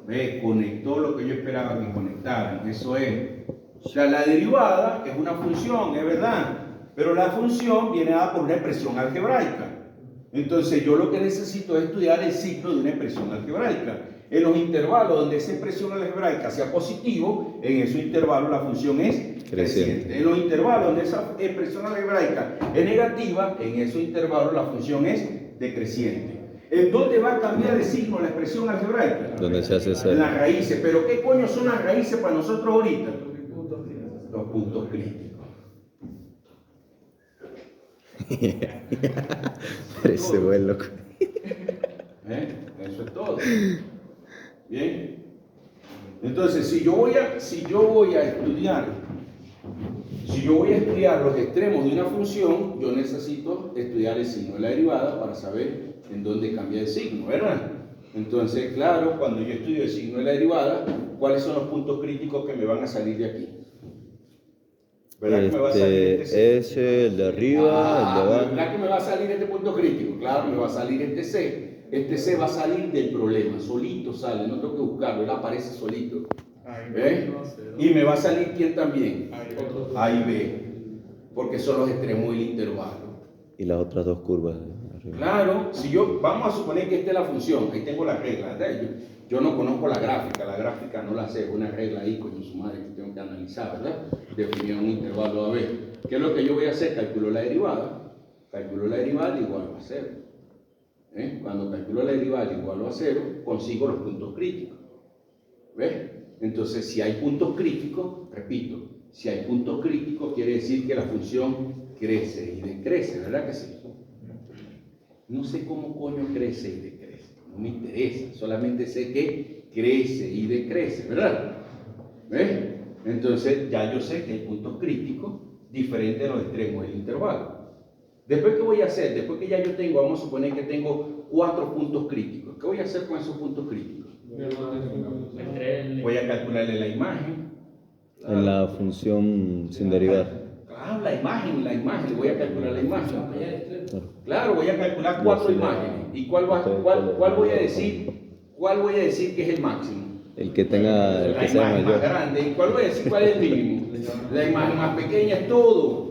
Ve, conectó lo que yo esperaba que conectaran. Eso es. O sea, la derivada es una función, es verdad. Pero la función viene dada por una expresión algebraica. Entonces yo lo que necesito es estudiar el ciclo de una expresión algebraica. En los intervalos donde esa expresión algebraica sea positivo, en esos intervalos la función es creciente. En los intervalos donde esa expresión algebraica es negativa, en esos intervalos la función es decreciente. ¿En dónde va a cambiar de signo la expresión algebraica? Donde se hace esa. En las raíces. ¿Pero qué coño son las raíces para nosotros ahorita? Los puntos críticos. Parece buen loco. Eso es todo. Bien. Entonces, si yo voy a estudiar los extremos de una función, yo necesito estudiar el signo de la derivada para saber en dónde cambia el signo, ¿verdad? Entonces, claro, cuando yo estudio el signo de la derivada, ¿cuáles son los puntos críticos que me van a salir de aquí? ¿Verdad que me va a salir este C? Ese, el de arriba, el de abajo. ¿Verdad que me va a salir este punto crítico? Claro, me va a salir este C. Este C va a salir del problema, solito sale, no tengo que buscarlo, él aparece solito. ¿Eh? Y me va a salir ¿quién también? A y B, porque son los extremos del intervalo. Y las otras dos curvas de arriba. Claro, si yo, vamos a suponer que esta es la función, ahí tengo la regla, ¿verdad? Yo no conozco la gráfica no la sé, una regla ahí con su madre que tengo que analizar, ¿verdad? Definir un intervalo AB. ¿Qué es lo que yo voy a hacer? Calculo la derivada igual a 0. Cuando calculo la derivada igual a 0, consigo los puntos críticos. ¿Ves? Entonces, si hay puntos críticos, repito, si hay puntos críticos quiere decir que la función crece y decrece, ¿verdad que sí? No sé cómo coño crece y decrece, no me interesa, solamente sé que crece y decrece, ¿verdad? ¿Ves? Entonces ya yo sé que hay puntos críticos diferentes de los extremos del intervalo. Después, ¿qué voy a hacer? Después que ya yo tengo, vamos a suponer que tengo 4 puntos críticos, ¿qué voy a hacer con esos puntos críticos? Voy a calcularle la imagen. En la función sin derivar. Claro, la imagen, le voy a calcular la imagen. Claro, voy a calcular 4 imágenes. ¿Y cuál voy a decir? ¿Cuál voy a decir que es el máximo? El que tenga, el La que sea imagen más mayor. grande. ¿Y cuál voy a decir cuál es el mínimo? La imagen más pequeña es todo.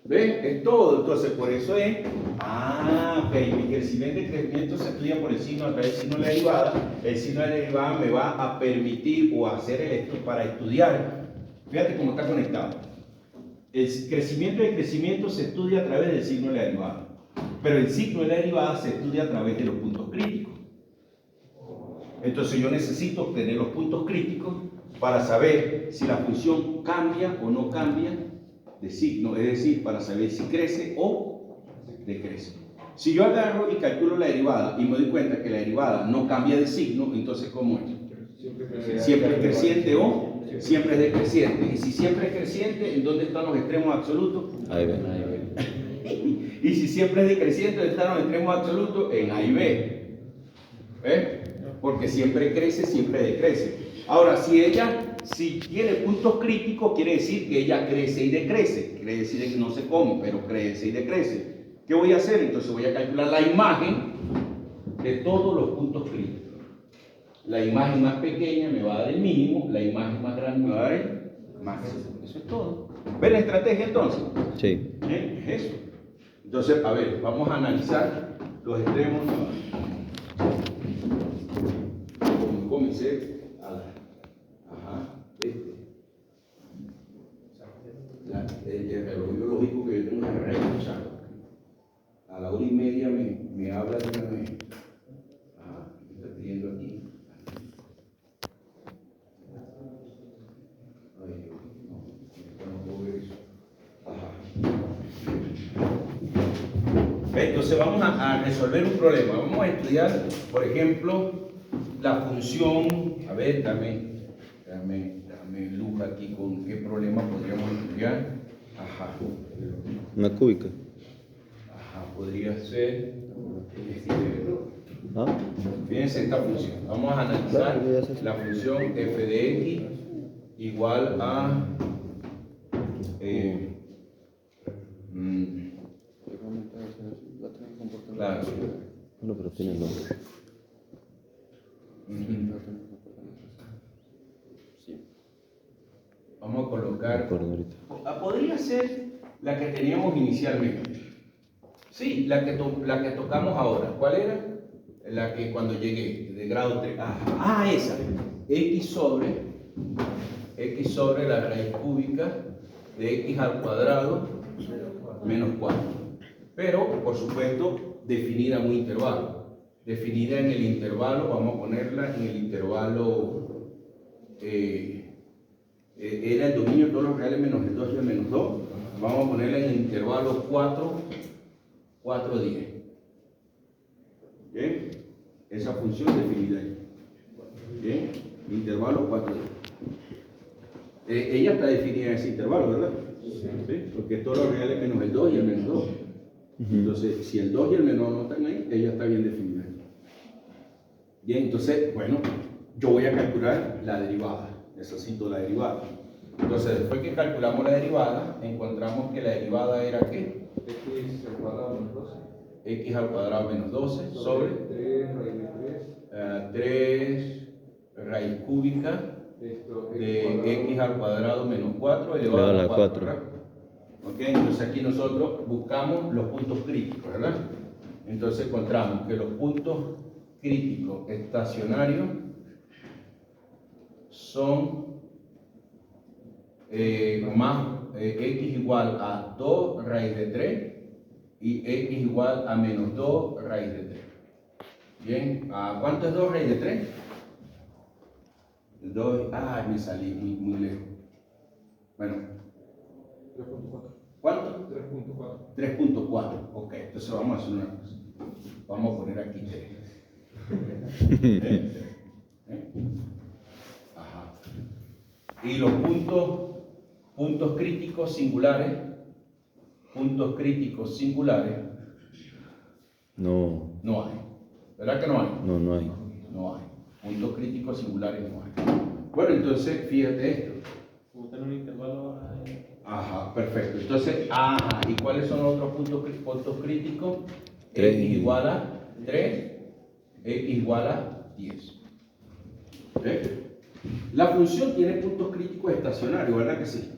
¿Ven? Es todo. Entonces, por eso es. Ok, mi crecimiento se estudia por el signo a través del signo de la derivada. El signo de la derivada me va a permitir o hacer el esto para estudiar. Fíjate cómo está conectado. El crecimiento del crecimiento se estudia a través del signo de la derivada. Pero el signo de la derivada se estudia a través de los puntos críticos. Entonces yo necesito obtener los puntos críticos para saber si la función cambia o no cambia de signo, es decir, para saber si crece o decrece. Si yo agarro y calculo la derivada y me doy cuenta que la derivada no cambia de signo, entonces ¿cómo es? Siempre es creciente o siempre es decreciente. Y si siempre es creciente, ¿en dónde están los extremos absolutos? Ahí ven. Y si siempre es decreciente, ¿dónde están los extremos absolutos? En A y B. ¿Ves? Porque siempre crece, siempre decrece. Ahora, si tiene puntos críticos, quiere decir que ella crece y decrece. Quiere decir que no sé cómo, pero crece y decrece. ¿Qué voy a hacer? Entonces voy a calcular la imagen de todos los puntos críticos. La imagen más pequeña me va a dar el mínimo, la imagen más grande me va a dar el máximo. Eso es todo. ¿Ven la estrategia entonces? Sí. Es eso. Entonces, a ver, vamos a analizar los extremos. Como comencé a la... el reloj biológico que yo tengo en el reloj, a la 1:30 me habla de una vez. Me está pidiendo aquí. Ay, Dios, no puedo ver eso. Entonces vamos a resolver un problema. Vamos a estudiar, por ejemplo, la función. A ver, dame luz aquí con qué problema podríamos estudiar. Una cúbica. Podría ser. ¿Ah? Fíjense esta función. Vamos a analizar la función f de x igual a. Claro. Bueno, pero tiene el nombre. Vamos a colocar. Me acuerdo ahorita. Podría ser la que teníamos inicialmente. Sí, la que tocamos ahora. ¿Cuál era? La que cuando llegué, de grado 3. Esa. X sobre la raíz cúbica de x al cuadrado menos 4. Pero, por supuesto, definida en un intervalo. Definida en el intervalo, vamos a ponerla en el intervalo, era el dominio de todos los reales menos el 2 y el menos 2. Vamos a ponerla en el intervalo 4, 10. ¿Bien? Esa función definida ahí. ¿Bien? Intervalo 4, 10. Ella está definida en ese intervalo, ¿verdad? ¿Sí? Porque todos los reales menos el 2 y el menos 2. Entonces, si el 2 y el menos no están ahí, ella está bien definida. Bien, entonces, bueno, yo voy a calcular la derivada. Necesito la derivada. Entonces, después que calculamos la derivada, encontramos que la derivada era ¿qué? X al cuadrado menos 12. X al cuadrado menos 12 sobre 3 raíz de 3. 3 raíz cúbica Esto, de X al cuadrado menos 4 elevado Elevado a a 4, 4. ¿verdad? Ok, entonces aquí nosotros buscamos los puntos críticos, ¿verdad? Entonces encontramos que los puntos críticos estacionarios son X igual a 2 raíz de 3 y X igual a menos 2 raíz de 3. Bien, ¿cuánto es 2 raíz de 3? 2, me salí muy lejos. Bueno, 3.4. ¿cuánto? 3.4. 3.4. Ok, entonces vamos a hacer una cosa. Vamos a poner aquí 3. Ajá. Y los puntos críticos singulares, No, no hay. ¿Verdad que no hay? no hay. No hay. Puntos críticos singulares no hay. Bueno, entonces fíjate esto. Como tener un intervalo. Ajá, perfecto. Entonces, ¿y cuáles son los otros puntos críticos? 3. X igual a 3, X igual a 10. ¿Ves? La función tiene puntos críticos estacionarios, ¿verdad que sí?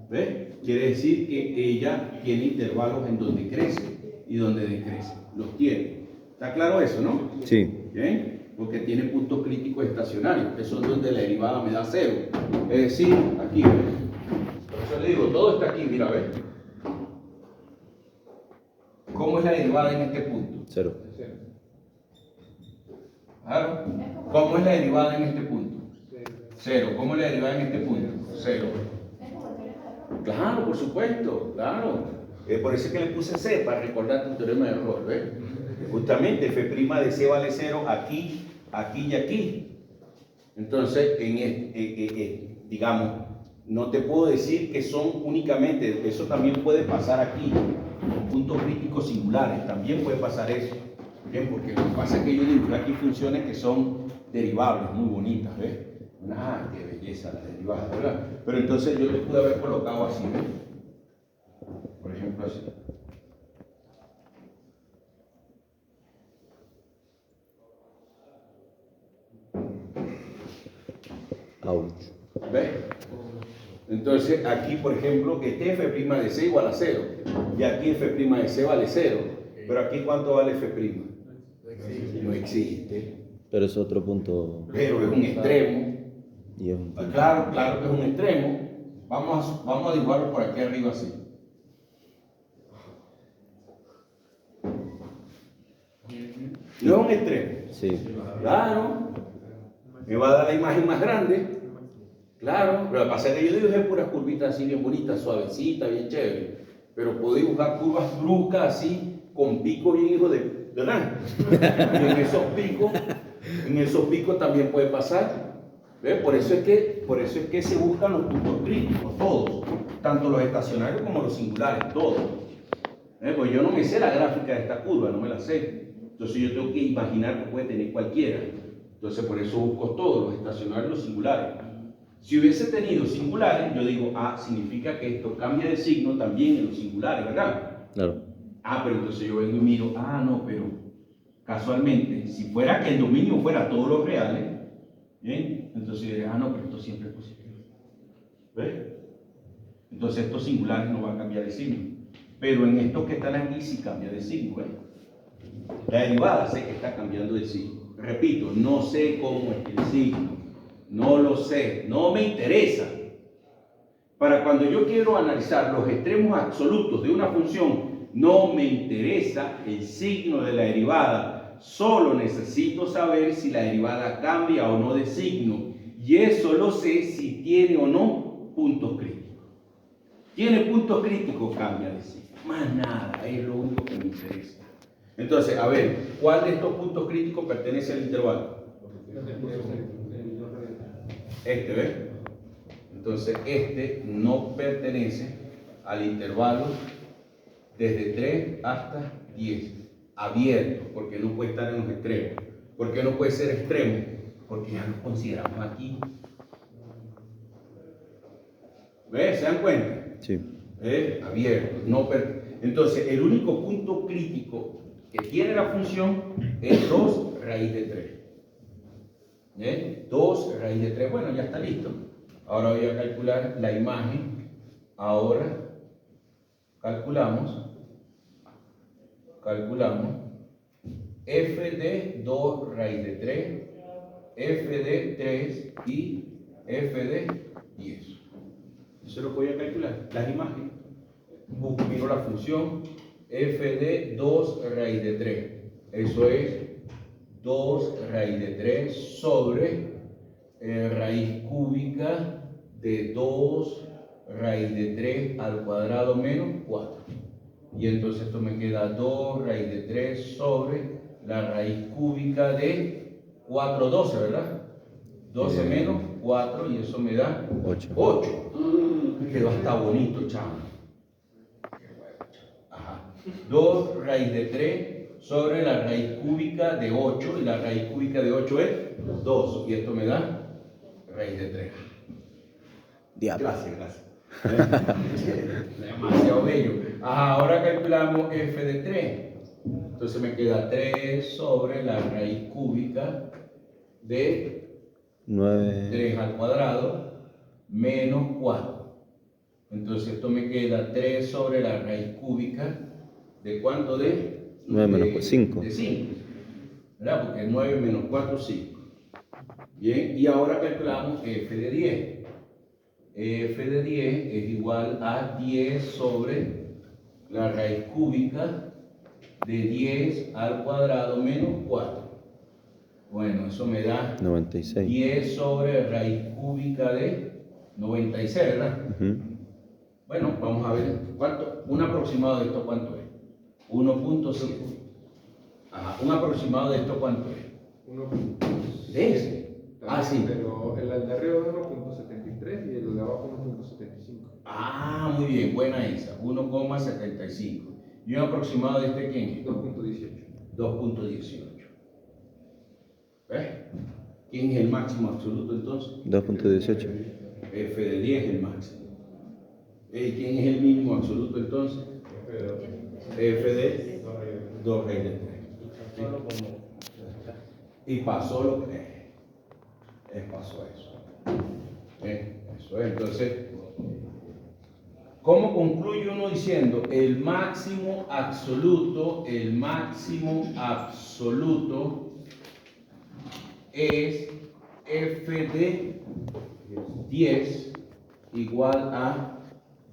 ¿Ves? Quiere decir que ella tiene intervalos en donde crece y donde decrece. Los tiene. ¿Está claro eso, no? Sí. ¿Bien? Porque tiene puntos críticos estacionarios, que son donde la derivada me da 0. Es decir, aquí, ¿ves? Por eso le digo, todo está aquí, mira, ¿ves? ¿Cómo es la derivada en este punto? 0. ¿Claro? ¿Cómo es la derivada en este punto? 0. ¿Cómo es la derivada en este punto? 0. Claro, por supuesto, claro. Por eso es que le puse C, para recordar tu teorema de error, ¿ves? Justamente f' de C vale 0 aquí, aquí y aquí. Entonces, digamos, no te puedo decir que son únicamente, eso también puede pasar aquí, con puntos críticos singulares, también puede pasar eso. Bien, porque lo que pasa es que yo dibujé aquí funciones que son derivables, muy bonitas, ¿ves? Qué belleza la derivada, ¿verdad? Pero entonces yo te pude haber colocado así, ¿ves? Por ejemplo, así. Ouch. ¿Ves? Entonces aquí, por ejemplo, que este f' de C igual a 0. Y aquí f' de C vale 0. Pero aquí, ¿cuánto vale f'? No existe. Pero es otro punto. Pero es un extremo. Y es un punto. Claro que es un extremo. Vamos a dibujarlo por aquí arriba así. ¿No es un extremo? Sí. Claro. Me va a dar la imagen más grande. Claro, pero lo que pasa es que yo dibujé puras curvitas así bien bonitas, suavecitas, bien chévere. Pero puedo dibujar curvas bruscas así, con pico bien hijo de... ¿Verdad? Y en esos picos también puede pasar. ¿Ves? Por eso es que se buscan los puntos críticos, todos. Tanto los estacionarios como los singulares, todos. Pues yo no me sé la gráfica de esta curva, no me la sé. Entonces yo tengo que imaginar que puede tener cualquiera. Entonces por eso busco todos, los estacionarios y los singulares. Si hubiese tenido singulares, yo digo, significa que esto cambia de signo también en los singulares, ¿verdad? Claro. Pero entonces yo vengo y miro, no, pero casualmente, si fuera que el dominio fuera todos los reales, ¿bien? Entonces yo diría, no, pero esto siempre es positivo. ¿Ves? Entonces estos singulares no van a cambiar de signo. Pero en estos que están aquí sí cambia de signo, ¿ves? La derivada sé que está cambiando de signo. Repito, no sé cómo es el signo. No lo sé, no me interesa. Para cuando yo quiero analizar los extremos absolutos de una función, no me interesa el signo de la derivada. Solo necesito saber si la derivada cambia o no de signo. Y eso lo sé si tiene o no puntos críticos. Tiene puntos críticos, cambia de signo. Más nada, es lo único que me interesa. Entonces, a ver, ¿cuál de estos puntos críticos pertenece al intervalo? Este, ¿ves? Entonces, este no pertenece al intervalo desde 3 hasta 10, abierto, porque no puede estar en los extremos. ¿Por qué no puede ser extremo? Porque ya lo consideramos aquí. ¿Ves? ¿Se dan cuenta? Sí. Abierto. Entonces, el único punto crítico que tiene la función es 2 raíz de 3. 2 raíz de 3. Bueno, ya está listo. Ahora voy a calcular la imagen. Ahora calculamos f de 2 raíz de 3, f de 3 y f de 10. Eso lo voy a calcular, las imágenes. Miro la función f de 2 raíz de 3. Eso es 2 raíz de 3 sobre raíz cúbica de 2 raíz de 3 al cuadrado menos 4. Y entonces esto me queda 2 raíz de 3 sobre la raíz cúbica de 4, 12, ¿verdad? 12 menos 4 y eso me da 8. Quedó hasta bonito, chamo. Ajá. 2 raíz de 3 sobre la raíz cúbica de 8 y la raíz cúbica de 8 es 2 y esto me da raíz de 3. Diablo. Gracias. Demasiado bello. Ahora calculamos f de 3. Entonces me queda 3 sobre la raíz cúbica de 9. 3 al cuadrado menos 4. Entonces esto me queda 3 sobre la raíz cúbica de ¿cuánto? De 9 menos 5. De 5. ¿Verdad? Porque 9 menos 4, 5. Bien, y ahora calculamos f de 10. F de 10 es igual a 10 sobre la raíz cúbica de 10 al cuadrado menos 4. Bueno, eso me da 96. 10 sobre raíz cúbica de 96, ¿verdad? Bueno, vamos a ver cuánto, un aproximado de esto cuánto es. 1.7. Ajá, un aproximado de esto cuánto es. 1. ¿De ese? Ah, sí. Pero el de arriba es 1.73 y el de abajo 1.75. Ah, muy bien, buena esa. 1,75. ¿Y un aproximado de este quién es? 2.18. 2.18. ¿Ves? ¿Quién es el máximo absoluto entonces? 2.18. F de 10 es el máximo. ¿Quién es el mínimo absoluto entonces? F de 2 raíz de 3. Y pasó lo que pasó eso. Eso es. Entonces, ¿cómo concluye uno diciendo el máximo absoluto es f de 10 igual a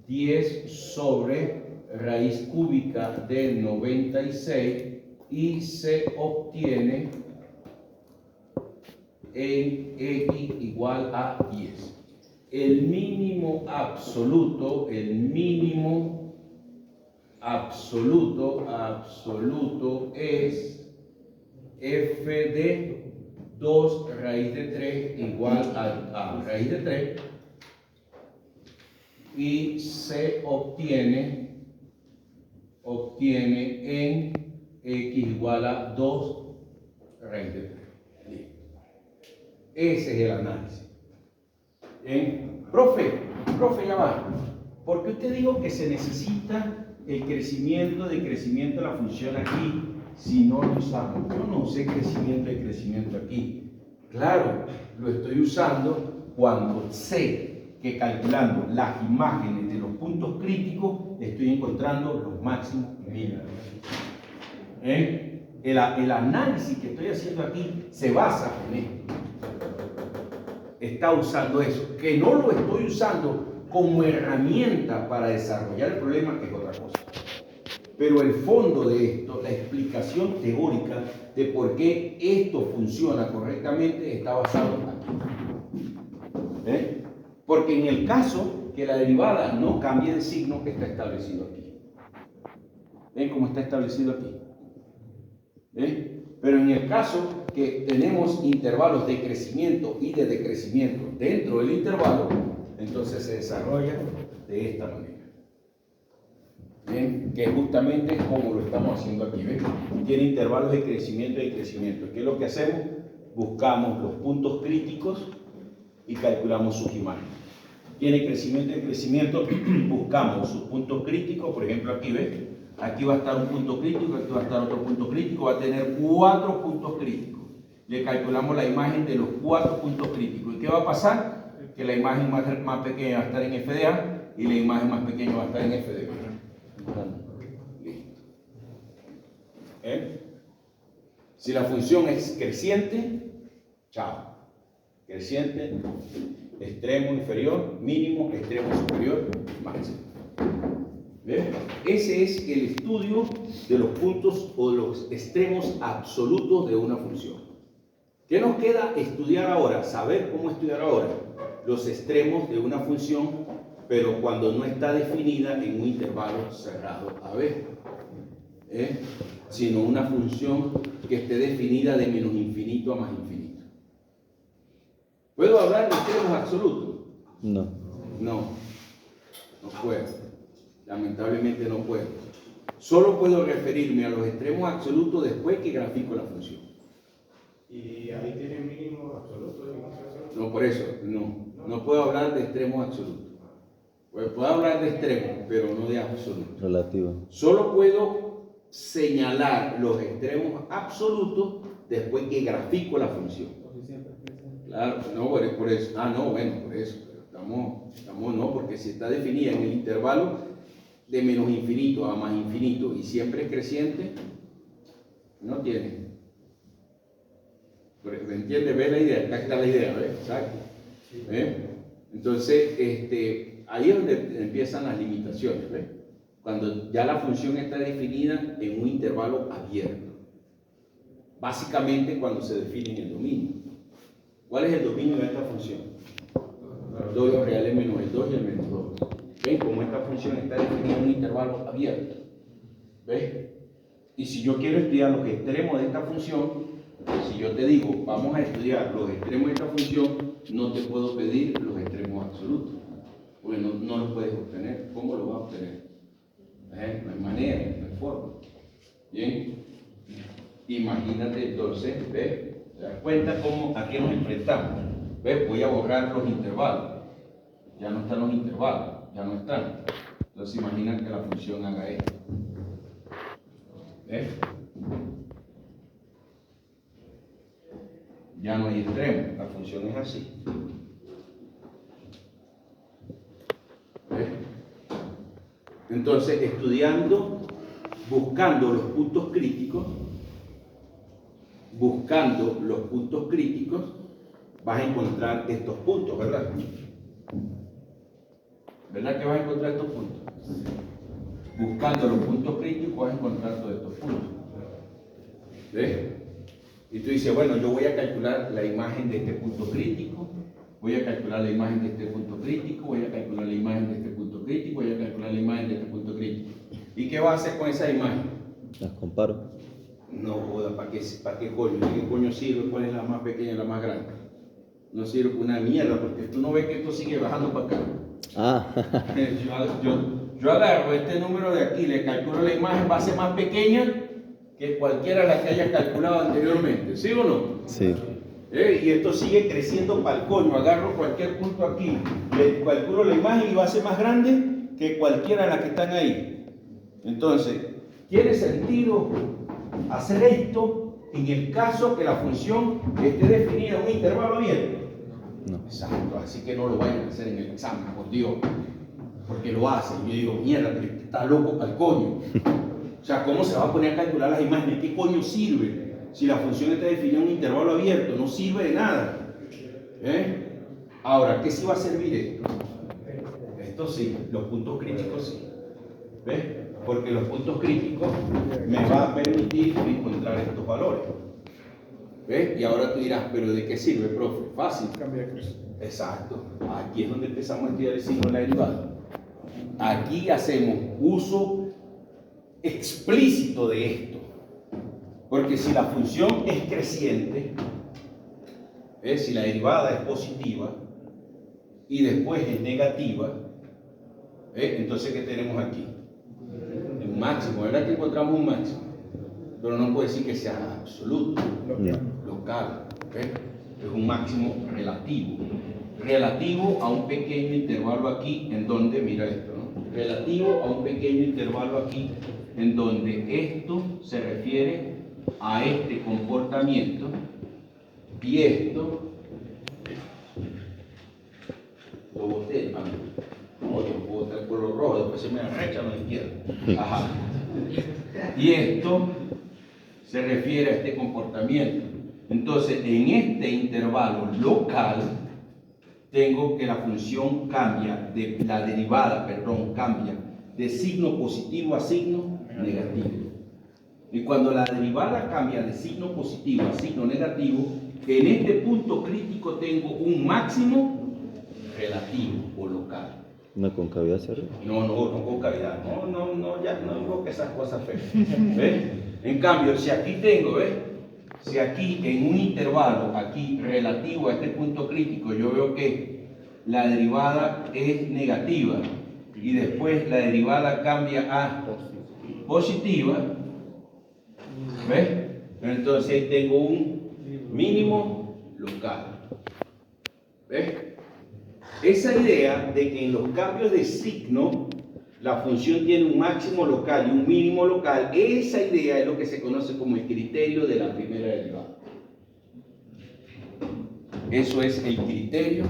10 sobre raíz cúbica de 96 y se obtiene en x igual a 10. El mínimo absoluto es f de 2 raíz de 3 igual a raíz de 3 y se obtiene en x igual a 2 raíz de 3. Ese es el análisis. Profe, ya va. ¿Por qué usted dijo que se necesita el crecimiento de la función aquí si no lo usamos? Yo no usé crecimiento de crecimiento aquí. Claro, lo estoy usando cuando sé que calculando las imágenes de los puntos críticos estoy encontrando los máximos y mínimos. El análisis que estoy haciendo aquí se basa en esto. Está usando eso, que no lo estoy usando como herramienta para desarrollar el problema, que es otra cosa. Pero el fondo de esto, la explicación teórica de por qué esto funciona correctamente, está basado aquí. Porque en el caso que la derivada no cambie de signo, está establecido aquí. ¿Ven cómo está establecido aquí? Pero en el caso que tenemos intervalos de crecimiento y de decrecimiento dentro del intervalo, entonces se desarrolla de esta manera. ¿Bien? Que justamente es como lo estamos haciendo aquí. ¿Ven? Tiene intervalos de crecimiento y decrecimiento. ¿Qué es lo que hacemos? Buscamos los puntos críticos y calculamos sus imágenes. tiene crecimiento y crecimiento, buscamos sus puntos críticos, por ejemplo aquí, ¿ves? Aquí va a estar un punto crítico, aquí va a estar otro punto crítico, va a tener 4 puntos críticos. Le calculamos la imagen de los 4 puntos críticos. ¿Y qué va a pasar? Que la imagen más pequeña va a estar en FDA y la imagen más pequeña va a estar en FDB. Listo. Si la función es creciente, chao. Creciente, extremo inferior, mínimo, extremo superior, máximo. ¿Ves? Ese es el estudio de los puntos o de los extremos absolutos de una función. ¿Qué nos queda estudiar ahora? Saber cómo estudiar ahora los extremos de una función, pero cuando no está definida en un intervalo cerrado AB, sino una función que esté definida de menos infinito a más infinito. ¿Puedo hablar de extremos absolutos? No. No puedo. Lamentablemente no puedo. Solo puedo referirme a los extremos absolutos después que grafico la función. Y ahí tiene mínimo absoluto. No, por eso, no puedo hablar de extremos absolutos. Pues puedo hablar de extremos, pero no de absolutos. Relativo. Solo puedo señalar los extremos absolutos después que grafico la función. Claro, no, por eso. Por eso. Estamos no, porque si está definida en el intervalo de menos infinito a más infinito y siempre es creciente, no tiene. ¿Me entiendes? ¿Ves la idea? Acá está la idea, ¿ves? Exacto. ¿Ves? Entonces, ahí es donde empiezan las limitaciones, ¿ves? Cuando ya la función está definida en un intervalo abierto. Básicamente cuando se define en el dominio. ¿Cuál es el dominio de esta función? Los dos reales menos el 2 y el menos 2. ¿Ven? Como esta función está definida en un intervalo abierto. ¿Ves? Y si yo quiero estudiar los extremos de esta función, si yo te digo, vamos a estudiar los extremos de esta función, no te puedo pedir los extremos absolutos, porque no los puedes obtener. ¿Cómo lo vas a obtener? No hay manera, no hay forma. Bien, imagínate entonces, ¿ves? ¿Te das cuenta cómo a qué nos enfrentamos? ¿Ves? Voy a borrar los intervalos. Ya no están los intervalos, ya no están. Entonces imagina que la función haga esto. ¿Ves? Ya no hay extremo, la función es así. ¿Ves? Entonces, buscando los puntos críticos, vas a encontrar estos puntos, ¿verdad? ¿Verdad que vas a encontrar estos puntos? Buscando los puntos críticos vas a encontrar todos estos puntos. ¿Ves? Y tú dices, bueno, yo voy a calcular la imagen de este punto crítico, voy a calcular la imagen de este punto crítico, voy a calcular la imagen de este punto crítico, voy a calcular la imagen de este punto crítico. ¿Y qué va a hacer con esa imagen? Las comparo. No joda, ¿para qué coño? ¿De qué coño sirve? ¿Cuál es la más pequeña y la más grande? No sirve para una mierda, porque tú no ves que esto sigue bajando para acá. Yo agarro este número de aquí, le calculo la imagen, va a ser más pequeña que cualquiera de las que hayas calculado anteriormente, ¿sí o no? Sí. Y esto sigue creciendo para el coño. Agarro cualquier punto aquí, le calculo la imagen y va a ser más grande que cualquiera de las que están ahí. Entonces, ¿tiene sentido hacer esto en el caso que la función esté definida en un intervalo abierto? No. Exacto, así que no lo vayan a hacer en el examen, por Dios. Porque lo hacen. Yo digo, mierda, pero está loco para el coño. O sea, ¿cómo se va a poner a calcular las imágenes? ¿Qué coño sirve? Si la función está definida en un intervalo abierto, no sirve de nada. Ahora, ¿qué sí va a servir esto? Esto sí, los puntos críticos sí. ¿Ves? Porque los puntos críticos me van a permitir encontrar estos valores. ¿Ves? Y ahora tú dirás, ¿pero de qué sirve, profe? Fácil. Exacto. Aquí es donde empezamos a estudiar el signo de la derivada. Aquí hacemos uso explícito de esto. Porque si la función es creciente, si la derivada es positiva y después es negativa, entonces ¿qué tenemos aquí? Un máximo, ¿verdad que encontramos un máximo? Pero no puede decir que sea absoluto, local, es un máximo relativo. relativo a un pequeño intervalo aquí, en donde, mira esto, ¿no? Relativo a un pequeño intervalo aquí, en donde esto se refiere a este comportamiento y esto lo boté, no, yo puedo botar el color rojo, después se me arrecha a la izquierda. Ajá. Y esto se refiere a este comportamiento. Entonces, en este intervalo local, tengo que la función cambia, la derivada, perdón, cambia de signo positivo a signo negativo. Y cuando la derivada cambia de signo positivo a signo negativo, en este punto crítico tengo un máximo relativo o local. Una concavidad hacia arriba. No concavidad. Ya no digo que esas cosas feas. ¿Ves? En cambio, si aquí tengo, ¿ves? Si aquí en un intervalo, aquí relativo a este punto crítico, yo veo que la derivada es negativa y después la derivada cambia a positiva, ¿ves? Entonces ahí tengo un mínimo local. ¿Ves? Esa idea de que en los cambios de signo la función tiene un máximo local y un mínimo local, esa idea es lo que se conoce como el criterio de la primera derivada. Eso es el criterio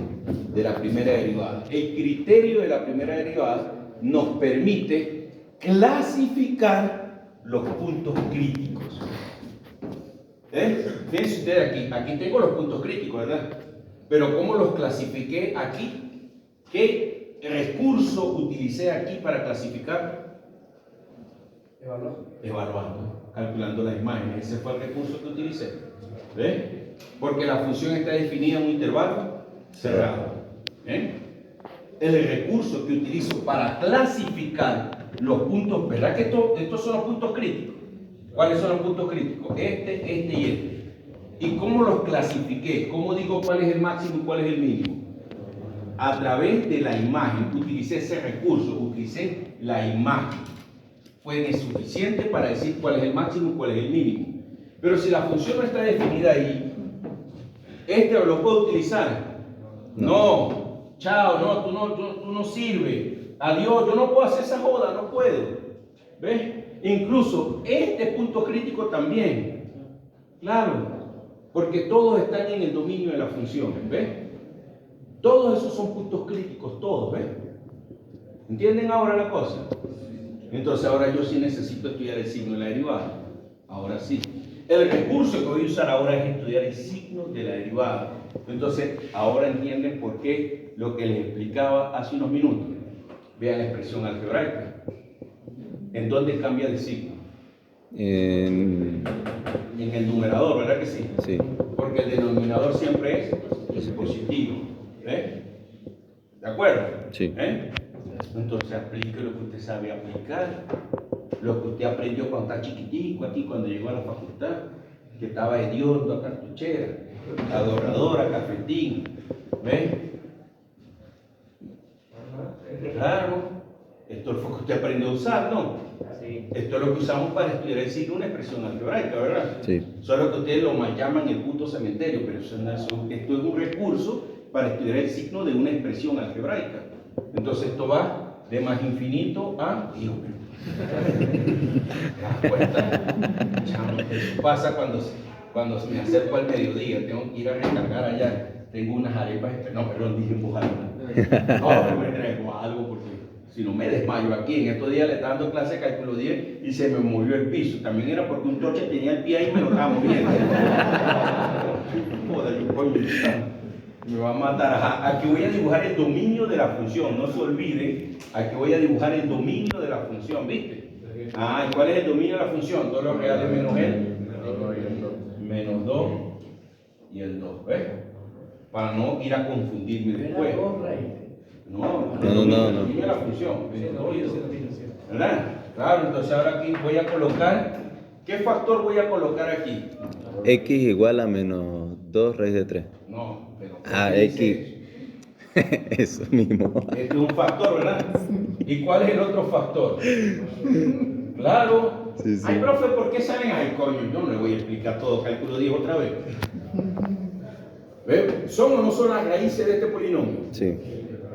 de la primera derivada. El criterio de la primera derivada nos permite clasificar los puntos críticos. Fíjense ustedes aquí tengo los puntos críticos, ¿verdad? Pero ¿cómo los clasifiqué aquí? ¿Qué recurso utilicé aquí para clasificar? Evaluando, calculando las imágenes. Ese fue el recurso que utilicé. ¿Ves? Porque la función está definida en un intervalo cerrado. El recurso que utilizo para clasificar los puntos, ¿verdad que estos son los puntos críticos? ¿Cuáles son los puntos críticos? Este y este. ¿Y cómo los clasifiqué? ¿Cómo digo cuál es el máximo y cuál es el mínimo? A través de la imagen, utilicé ese recurso, utilicé la imagen. Fue suficiente para decir cuál es el máximo y cuál es el mínimo. Pero si la función no está definida ahí, ¿este lo puedo utilizar? No. Chao, no, tú no sirves. Adiós, yo no puedo hacer esa joda, no puedo. ¿Ves? Incluso este punto crítico también. Claro, porque todos están en el dominio de la función. ¿Ves? Todos esos son puntos críticos, todos. ¿Ves? ¿Entienden ahora la cosa? Entonces ahora yo sí necesito estudiar el signo de la derivada. Ahora sí. El recurso que voy a usar ahora es estudiar el signo de la derivada. Entonces ahora entienden por qué lo que les explicaba hace unos minutos. Vean la expresión algebraica. ¿En dónde cambia de signo? En el numerador, ¿verdad que sí? Sí. Porque el denominador siempre es positivo. ¿De acuerdo? Sí. Entonces aplique lo que usted sabe aplicar, lo que usted aprendió cuando está chiquitico aquí, cuando llegó a la facultad, que estaba hediondo a cartuchera, adoradora, cafetín. ¿Ves? Claro. Esto es lo que usted aprendió a usar, ¿no? Sí. Esto es lo que usamos para estudiar el signo, una expresión algebraica, ¿verdad? Sí. Solo que ustedes lo llaman el punto cementerio, pero esto es un recurso para estudiar el signo de una expresión algebraica. Entonces esto va de más infinito a I. ¿Te das cuenta? Chamo, eso pasa cuando me acerco al mediodía, tengo que ir a recargar allá. Tengo unas arepas, no, perdón, dije en voz alta. No, me traigo algo porque si no me desmayo aquí. En estos días le estaba dando clase de cálculo 10 y se me movió el piso. También era porque un toche tenía el pie ahí y me lo estaba moviendo. Joder, coño, me va a matar. Ajá. Aquí voy a dibujar el dominio de la función. No se olviden, aquí voy a dibujar el dominio de la función, ¿viste? Ah, ¿y cuál es el dominio de la función? Todos los reales menos el menos 2 y el 2, ¿ves? Para no ir a confundirme después. No. El dominio de la función. ¿Verdad? Claro, entonces ahora aquí voy a colocar, ¿qué factor voy a colocar aquí? X igual a menos 2 raíz de 3. No, pero X. Eso mismo. Este es un factor, ¿verdad? ¿Y cuál es el otro factor? Claro. Sí. Ay, profe, ¿por qué saben? Ay, coño, yo no le voy a explicar todo cálculo 10 otra vez. ¿Ve? ¿Son o no son las raíces de este polinomio? Sí.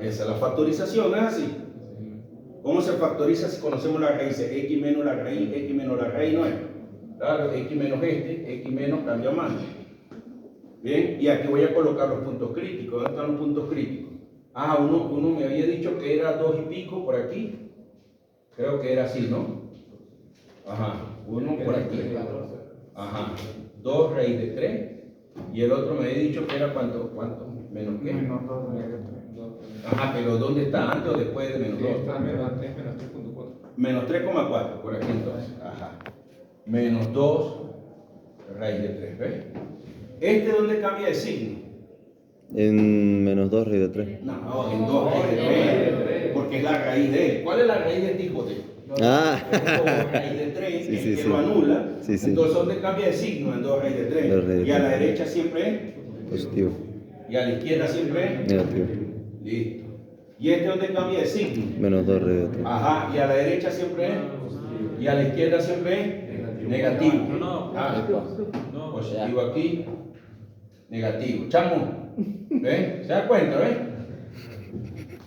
Esa es la factorización, ¿no es así? ¿Cómo se factoriza si conocemos las raíces? X menos la raíz, X menos la raíz, no es. Claro, X menos X menos cambia más. Bien, y aquí voy a colocar los puntos críticos. ¿Dónde están los puntos críticos? Ah, uno me había dicho que era 2 y pico por aquí. Creo que era así, ¿no? Ajá, uno por aquí. Ajá, 2 raíz de 3. Y el otro me había dicho que era cuánto, menos qué. Menos 2 menos 3. Ajá, pero ¿dónde está? ¿Antes o después de menos 2? Está menos 3, menos 3.4. Menos 3,4 por aquí entonces. Ajá. Menos 2 raíz de 3, ¿ves? ¿Este dónde cambia de signo? En menos 2 raíz de 3. No, en 2 raíz de 3, porque es la raíz de él. ¿Cuál es la raíz de este hipotético? Ah. 2 raíz de 3, Sí, sí, que sí. lo anula. Sí, sí. Entonces, ¿dónde cambia de signo? En 2 raíz de 3. 2 raíz de Y a la 3. derecha siempre es. Positivo. Y a la izquierda siempre es. Negativo. Listo. ¿Y este dónde cambia de signo? Menos 2 raíz de 3. Ajá, y a la derecha siempre es. Y a la izquierda siempre es. Negativo. Ah, positivo aquí. Negativo. Chamo. ¿Ves? ¿Se da cuenta, ves?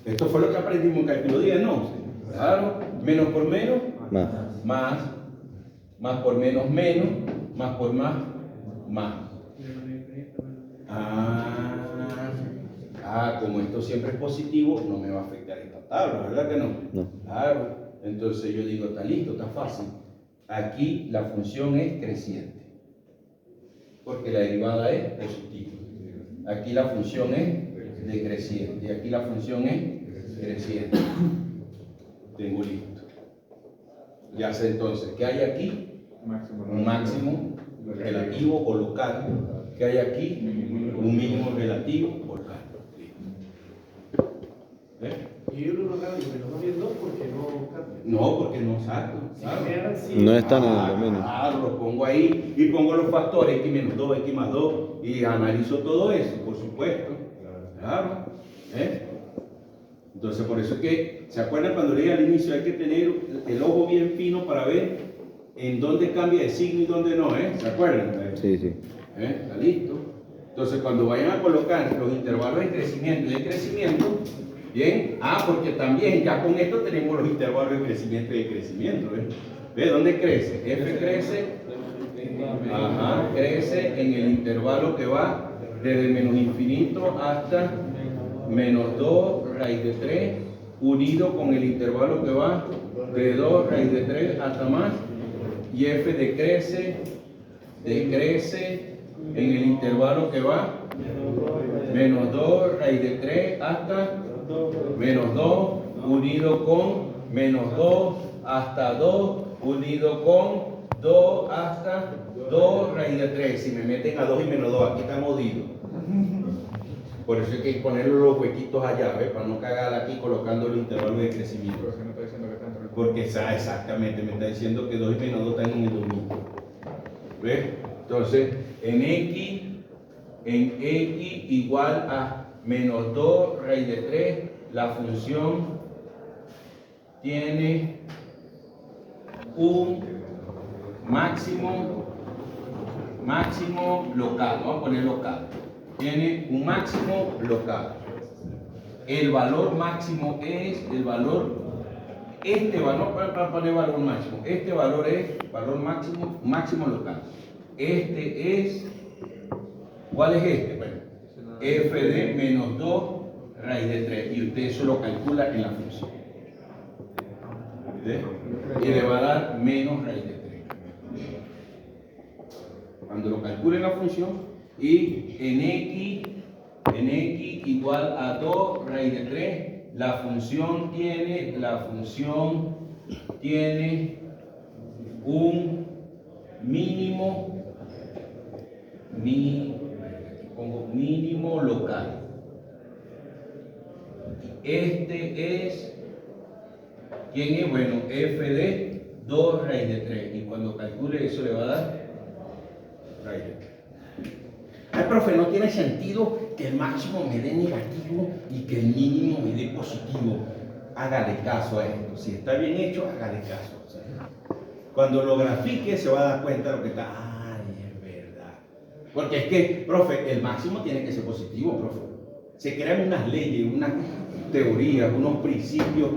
Esto fue lo que aprendimos en cálculo 10, ¿no? Claro. Menos por menos. Más. Más. Más por menos, menos. Más por más. Más. Como esto siempre es positivo, no me va a afectar esta tabla, ¿verdad que no? No. Claro. Entonces yo digo, está listo, está fácil. Aquí la función es creciente, porque la derivada es positiva. Aquí la función es decreciente, y aquí la función es creciente. Tengo listo. Ya sé entonces, ¿qué hay aquí? Un máximo relativo o local. ¿Qué hay aquí? Un mínimo relativo o local. ¿Ves? Y uno no cambia, pero más bien 2 porque no cambia. No, porque no saco. No están en el dominio. Claro, lo pongo ahí y pongo los factores X menos 2, X más 2 y analizo todo eso, por supuesto. Claro. ¿Eh? Entonces, por eso es que, ¿se acuerdan cuando leí al inicio? Hay que tener el ojo bien fino para ver en dónde cambia de signo y dónde no, ¿eh? ¿Se acuerdan? Sí, sí. ¿Está listo? Entonces, cuando vayan a colocar los intervalos de crecimiento y decrecimiento, bien, porque también ya con esto tenemos los intervalos de crecimiento y decrecimiento, ¿ves? ¿Ves dónde crece? F crece, crece en el intervalo que va desde menos infinito hasta menos 2 raíz de 3, unido con el intervalo que va de 2 raíz de 3 hasta más, y F decrece en el intervalo que va menos 2 raíz de 3 hasta menos 2 unido con menos 2 hasta 2 unido con 2 hasta 2 raíz de 3. Si me meten a 2 y menos 2, aquí están jodidos. Por eso hay que ponerle los huequitos allá, ¿ves? Para no cagar aquí colocando el intervalo de crecimiento. Porque exactamente me está diciendo que 2 y menos 2 están en el dominio. ¿Ves? Entonces, en X igual a menos 2 raíz de 3, la función tiene un máximo local. Vamos a poner local. Tiene un máximo local. El valor máximo es el valor, para poner valor máximo, este valor es valor máximo local. Este es, ¿cuál es este? Bueno, f de menos 2 raíz de 3, y usted eso lo calcula en la función. ¿Ves? Y le va a dar menos raíz de 3. Cuando lo calcule en la función, y en x igual a 2 raíz de 3, la función tiene un mínimo local. Este es, ¿quién es? Bueno, f de 2 raíz de 3, y cuando calcule eso le va a dar raíz de 3. Ay, profe, no tiene sentido que el máximo me dé negativo y que el mínimo me dé positivo. Hágale caso a esto. Si está bien hecho, hágale caso. ¿Sí? Cuando lo grafique se va a dar cuenta de lo que está. Ay, es verdad. Porque es que, profe, el máximo tiene que ser positivo, profe. Se crean unas leyes, unas teorías, unos principios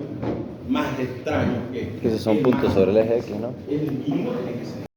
más extraños Que esos son puntos sobre el eje X, ¿no? el mínimo tiene que ser.